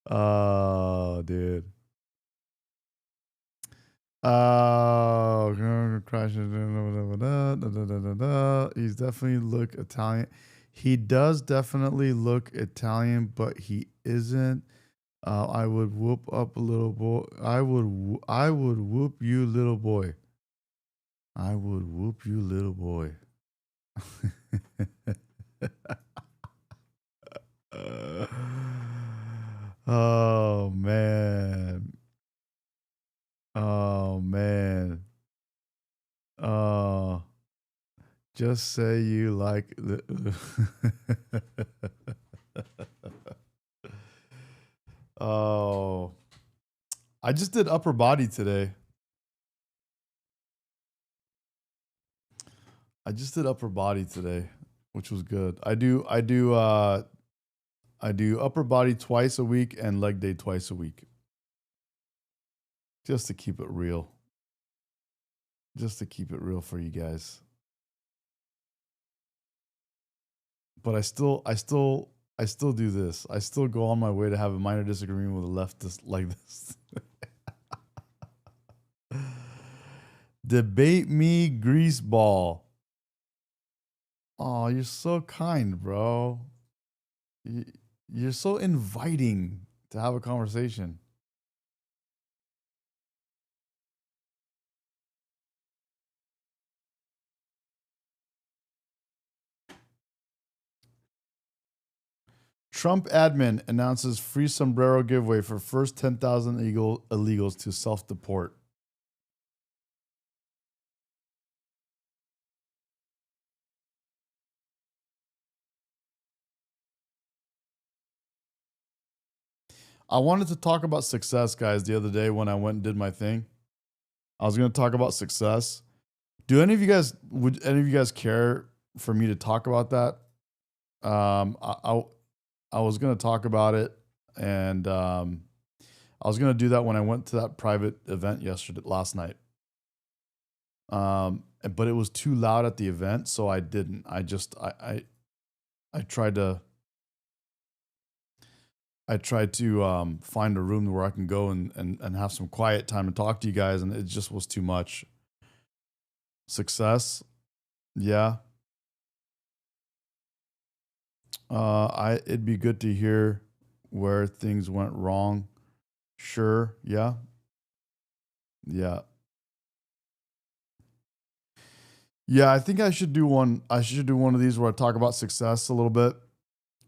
Oh, dude. Oh, crashes. He's definitely look Italian. He does definitely look Italian, but he isn't. I would whoop up a little boy. I would whoop you, little boy. I would whoop you, little boy. Oh man. Oh man. Oh, just say you like the Oh. I just did upper body today. I just did upper body today, which was good. I do upper body twice a week and leg day twice a week. Just to keep it real. Just to keep it real for you guys. But I still do this. I still go on my way to have a minor disagreement with a leftist like this. Debate me, greaseball. Oh, you're so kind, bro. You're so inviting to have a conversation. Trump admin announces free sombrero giveaway for first 10,000 illegals to self-deport. I wanted to talk about success, guys, the other day when I went and did my thing. I was going to talk about success. Would any of you guys care for me to talk about that? I was going to talk about it, and I was going to do that when I went to that private event last night. But it was too loud at the event, so I didn't. I tried to find a room where I can go and have some quiet time and talk to you guys, and it just was too much. Success, yeah. It'd be good to hear where things went wrong. Sure, yeah. Yeah. Yeah, I think I should do one. I should do one of these where I talk about success a little bit.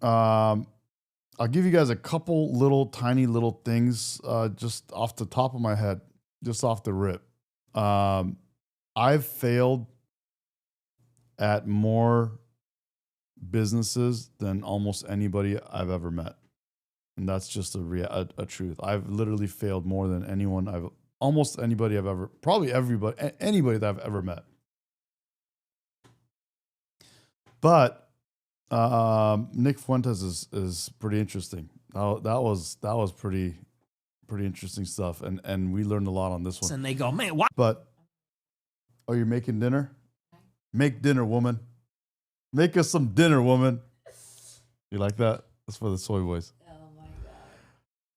I'll give you guys a couple little tiny little things just off the top of my head, just off the rip. I've failed at more businesses than almost anybody I've ever met. And that's just a truth. I've literally failed more than almost anybody I've ever, probably anybody that I've ever met. But Nick Fuentes is pretty interesting. That was pretty interesting stuff, and we learned a lot on this one. And they go, man, what? But you're making dinner? Make dinner, woman. Make us some dinner, woman. You like that? That's for the soy boys. Oh my god.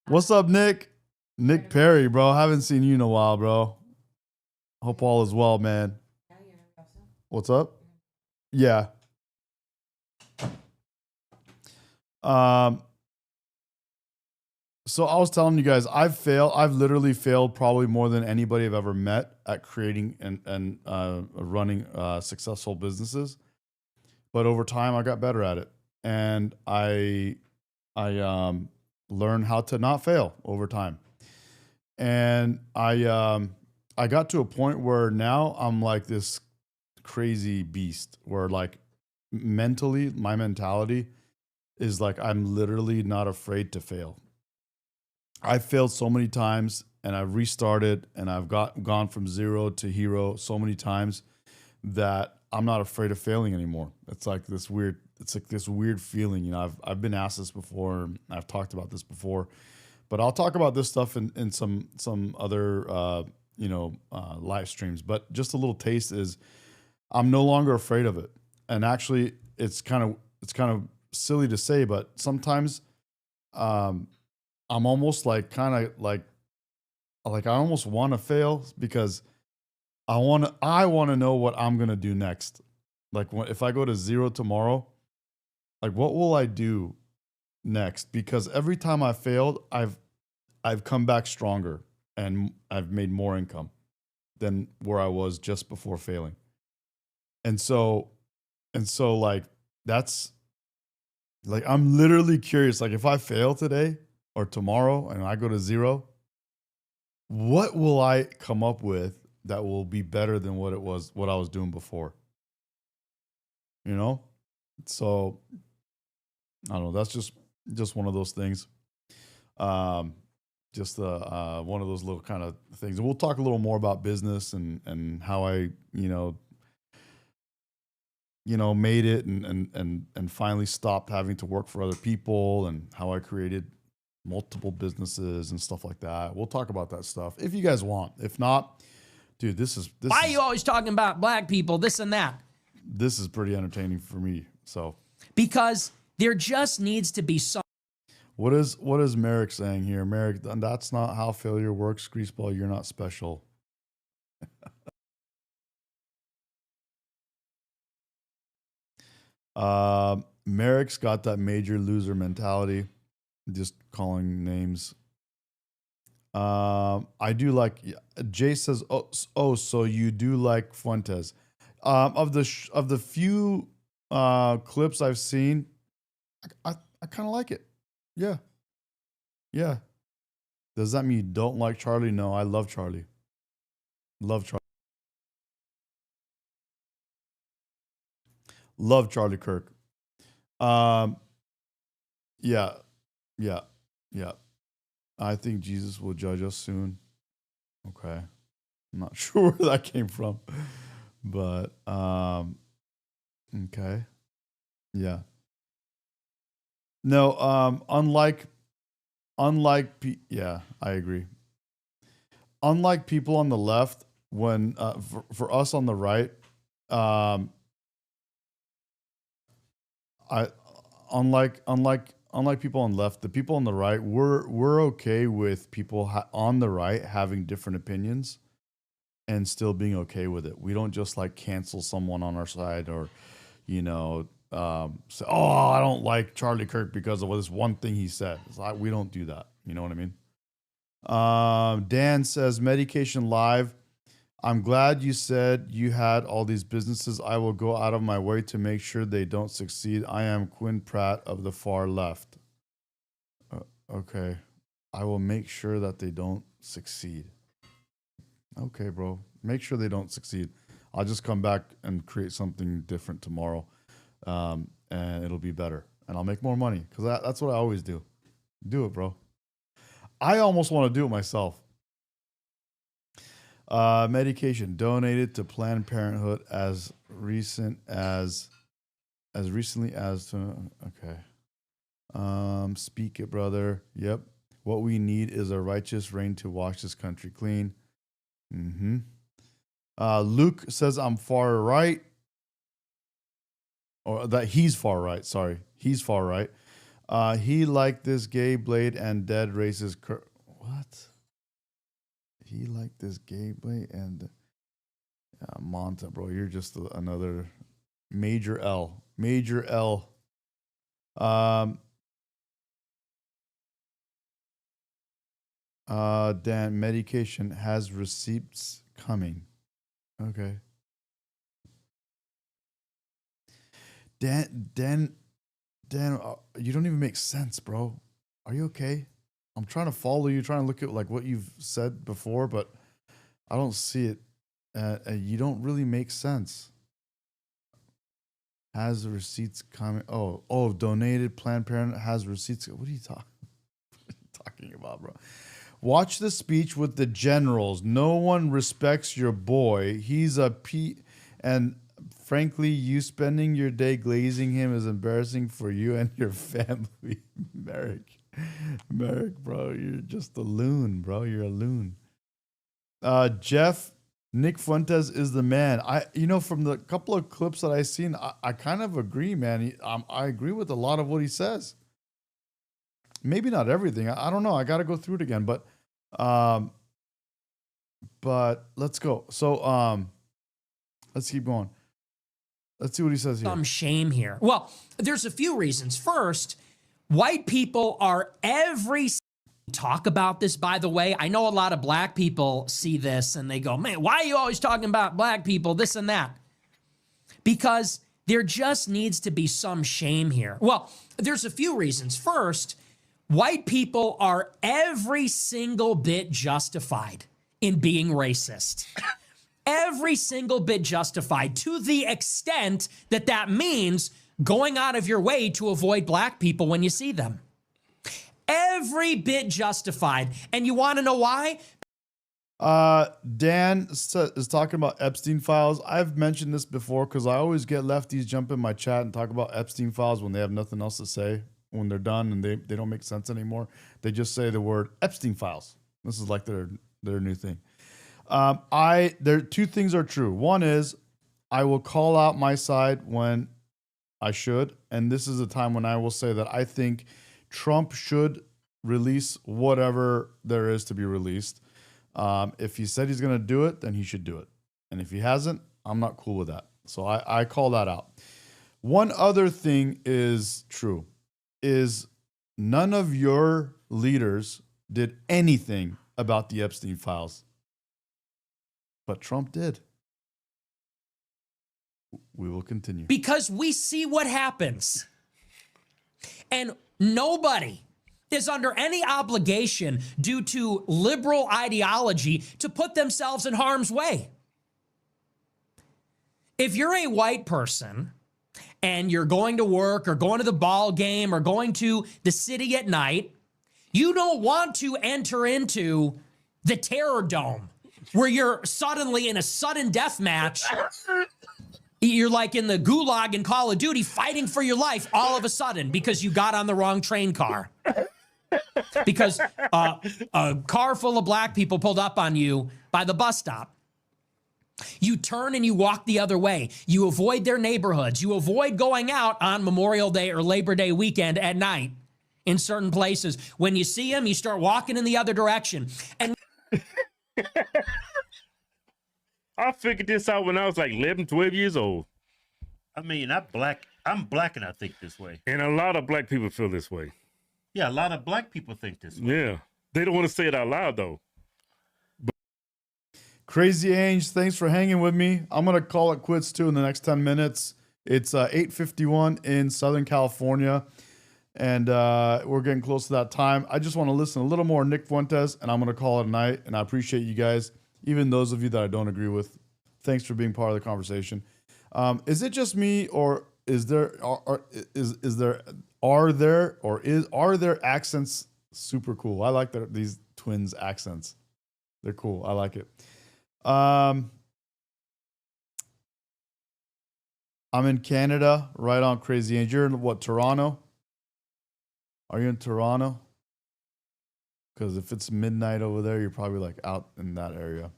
What's up, Nick? Nick Perry, bro. Haven't seen you in a while, bro. Hope all is well, man. What's up? Yeah. So I was telling you guys, I've literally failed probably more than anybody I've ever met at creating and running successful businesses. But over time, I got better at it, and I learned how to not fail over time. And I got to a point where now I'm like this crazy beast, where like mentally, my mentality is like I'm literally not afraid to fail. I failed so many times, and I've restarted, and I've gone from zero to hero so many times that I'm not afraid of failing anymore. It's like this weird feeling. You know, I've been asked this before, and I've talked about this before, but I'll talk about this stuff in some other live streams. But just a little taste is I'm no longer afraid of it. And actually, it's kind of silly to say, but sometimes I'm almost like I almost want to fail because I want to know what I'm going to do next. Like if I go to zero tomorrow, like what will I do next? Because every time I failed, I've come back stronger, and I've made more income than where I was just before failing. And so like that's like I'm literally curious, like if I fail today or tomorrow and I go to zero, what will I come up with that will be better than what I was doing before? You know? So I don't know, that's just one of those things. Just one of those little kind of things. And we'll talk a little more about business and how I, made it and finally stopped having to work for other people, and how I created multiple businesses and stuff like that. We'll talk about that stuff if you guys want. If not, dude, why are you always talking about black people, this and that? This is pretty entertaining for me. So because there just needs to be some. What is Merrick saying here? Merrick, that's not how failure works. Greaseball, you're not special. Merrick's got that major loser mentality. Just calling names. I do like. Jay says, "Oh, so you do like Fuentes?" Of the few clips I've seen, I kind of like it. Yeah. Yeah. Does that mean you don't like Charlie? No, I love Charlie. Love Charlie. Love Charlie Kirk. Yeah. I think Jesus will judge us soon. Okay. I'm not sure where that came from. But okay. Yeah. No, yeah, I agree. Unlike people on the left, when for us on the right, unlike people on the left, the people on the right, we're okay with people on the right having different opinions and still being okay with it. We don't just like cancel someone on our side, or say, oh, I don't like Charlie Kirk because of this one thing he said. It's like, we don't do that. You know what I mean? Dan says, Medication Live. I'm glad you said you had all these businesses. I will go out of my way to make sure they don't succeed. I am Quinn Pratt of the far left. Okay. I will make sure that they don't succeed. Okay, bro. Make sure they don't succeed. I'll just come back and create something different tomorrow, and it'll be better. And I'll make more money because that's what I always do. Do it, bro. I almost want to do it myself. Medication donated to Planned Parenthood as recently as okay. Speak it, brother. Yep. What we need is a righteous rain to wash this country clean. Luke says I'm far right. Or that he's far right. Sorry. He's far right. He liked this gay blade and dead racist what? He liked this gay blade and Monta, bro. You're just another major L. Major L. Dan, medication has receipts coming. Okay. Dan, you don't even make sense, bro. Are you okay? I'm trying to follow you, trying to look at like what you've said before, but I don't see it. You don't really make sense. Has receipts coming? Oh, donated Planned Parenthood has receipts. What are you talking about, bro? Watch the speech with the generals. No one respects your boy. He's a and frankly, you spending your day glazing him is embarrassing for you and your family. Merrick, bro, you're just a loon, bro. You're a loon. Jeff, Nick Fuentes is the man. From the couple of clips that I've seen, I kind of agree, man. I agree with a lot of what he says. Maybe not everything. I don't know. I got to go through it again, but let's go. So, let's keep going. Let's see what he says here. Some shame here. Well, there's a few reasons. First, white people are talk about this, by the way. I know a lot of black people see this and they go, man, why are you always talking about black people, this and that? Because there just needs to be some shame here. Well, there's a few reasons. First, white people are every single bit justified in being racist. Every single bit justified, to the extent that that means going out of your way to avoid black people when you see them. Every bit justified. And you want to know why? Dan is talking about Epstein files. I've mentioned this before because I always get lefties jump in my chat and talk about Epstein files when they have nothing else to say. When they're done and they don't make sense anymore, they just say the word Epstein files. This is like their new thing. Two things are true. One is I will call out my side when I should, and this is a time when I will say that I think Trump should release whatever there is to be released. If he said he's going to do it, then he should do it. And if he hasn't, I'm not cool with that. So I call that out. One other thing is true, is none of your leaders did anything about the Epstein files. But Trump did. We will continue. Because we see what happens. And nobody is under any obligation due to liberal ideology to put themselves in harm's way. If you're a white person and you're going to work or going to the ball game or going to the city at night, you don't want to enter into the terror dome where you're suddenly in a sudden death match. You're like in the gulag in Call of Duty fighting for your life all of a sudden because you got on the wrong train car. Because a car full of black people pulled up on you by the bus stop. You turn and you walk the other way. You avoid their neighborhoods. You avoid going out on Memorial Day or Labor Day weekend at night in certain places. When you see them, you start walking in the other direction. And I figured this out when I was like 11, 12 years old. I mean, I'm black and I think this way. And a lot of black people feel this way. Yeah, a lot of black people think this way. Yeah. They don't want to say it out loud, though. Crazy Ange, thanks for hanging with me. I'm going to call it quits too in the next 10 minutes. It's 8:51 in Southern California, and we're getting close to that time. I just want to listen a little more Nick Fuentes, and I'm going to call it a night, and I appreciate you guys, even those of you that I don't agree with. Thanks for being part of the conversation. Is it just me, or are there accents super cool? I like these twins' accents. They're cool. I like it. I'm in Canada, right on, Crazy Angel. You're in what, Toronto? Are you in Toronto? Because if it's midnight over there, you're probably like out in that area.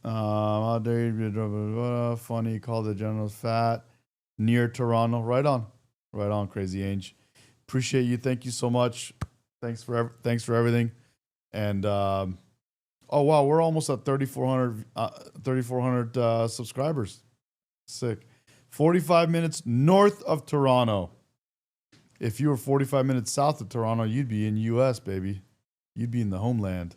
Out there, funny, call the generals fat. Near Toronto, right on, Crazy Angel. Appreciate you. Thank you so much. Thanks for everything. And oh wow, we're almost at 3,400 subscribers. Sick. 45 minutes north of Toronto. If you were 45 minutes south of Toronto, you'd be in US, baby. You'd be in the homeland.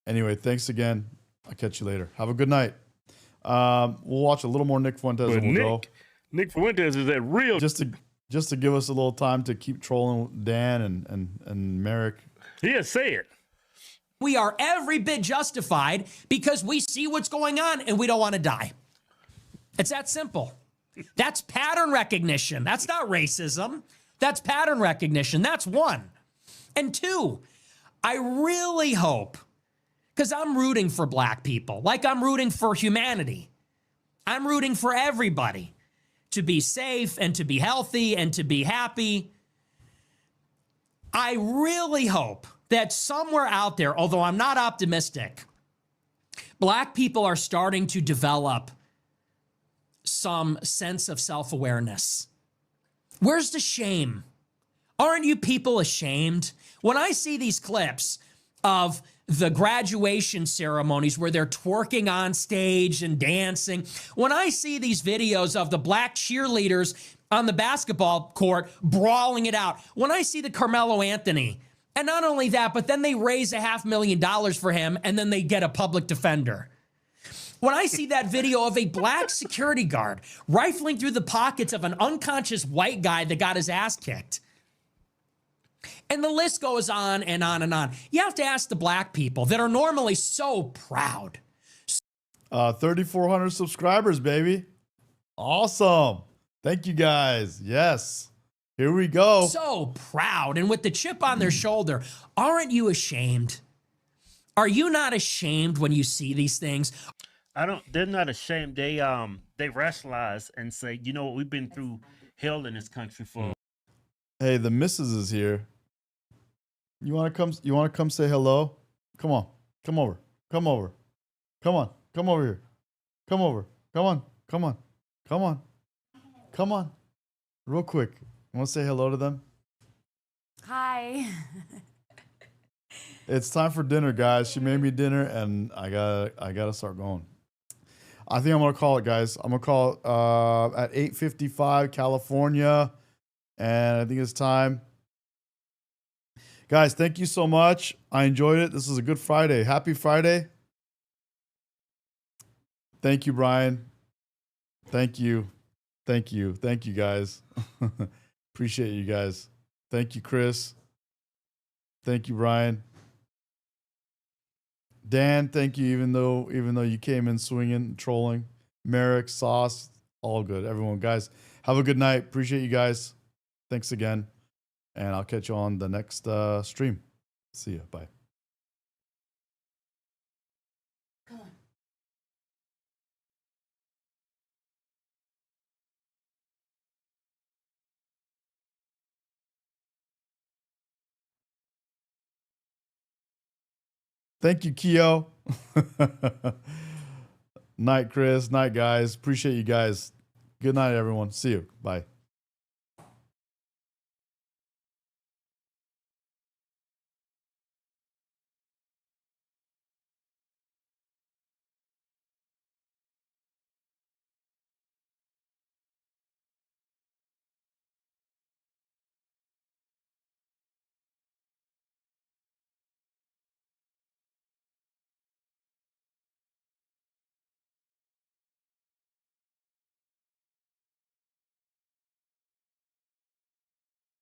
Anyway, thanks again. I'll catch you later. Have a good night. We'll watch a little more Nick Fuentes and we'll go. Nick Fuentes is that real. Just to give us a little time to keep trolling Dan and Merrick. Yeah, say it. We are every bit justified because we see what's going on and we don't want to die. It's that simple. That's pattern recognition. That's not racism. That's pattern recognition. That's one. And two, I really hope, because I'm rooting for black people, like I'm rooting for humanity. I'm rooting for everybody to be safe and to be healthy and to be happy. I really hope that somewhere out there, although I'm not optimistic, black people are starting to develop some sense of self-awareness. Where's the shame? Aren't you people ashamed? When I see these clips of the graduation ceremonies where they're twerking on stage and dancing, when I see these videos of the black cheerleaders on the basketball court brawling it out, when I see the Carmelo Anthony, and not only that, but then they raise $500,000 for him and then they get a public defender. When I see that video of a black security guard rifling through the pockets of an unconscious white guy that got his ass kicked, and the list goes on and on and on. You have to ask the black people that are normally so proud. 3,400 subscribers, baby. Awesome. Thank you guys. Yes. Here we go. So proud and with the chip on their shoulder. Aren't you ashamed? Are you not ashamed when you see these things? They're not ashamed. They rationalize and say, you know what, we've been through hell in this country for. Hey, the missus is here. You want to come say hello? Come on. Come over. Come over. Come on. Come over here. Come over. Come on. Come on. Come on. Come on. Real quick. Want to say hello to them? Hi. It's time for dinner, guys. She made me dinner and I gotta start going. I think I'm gonna call it, guys. I'm gonna call it at 8:55 California. And I think it's time. Guys, thank you so much. I enjoyed it. This is a good Friday. Happy Friday. Thank you, Brian. Thank you. Thank you. Thank you, guys. Appreciate you guys. Thank you, Chris. Thank you, Brian. Dan, thank you, even though you came in swinging, trolling. Merrick, Sauce, all good. Everyone, guys, have a good night. Appreciate you guys. Thanks again. And I'll catch you on the next stream. See ya. Bye. Thank you, Keo. Night, Chris. Night, guys. Appreciate you guys. Good night, everyone. See you. Bye.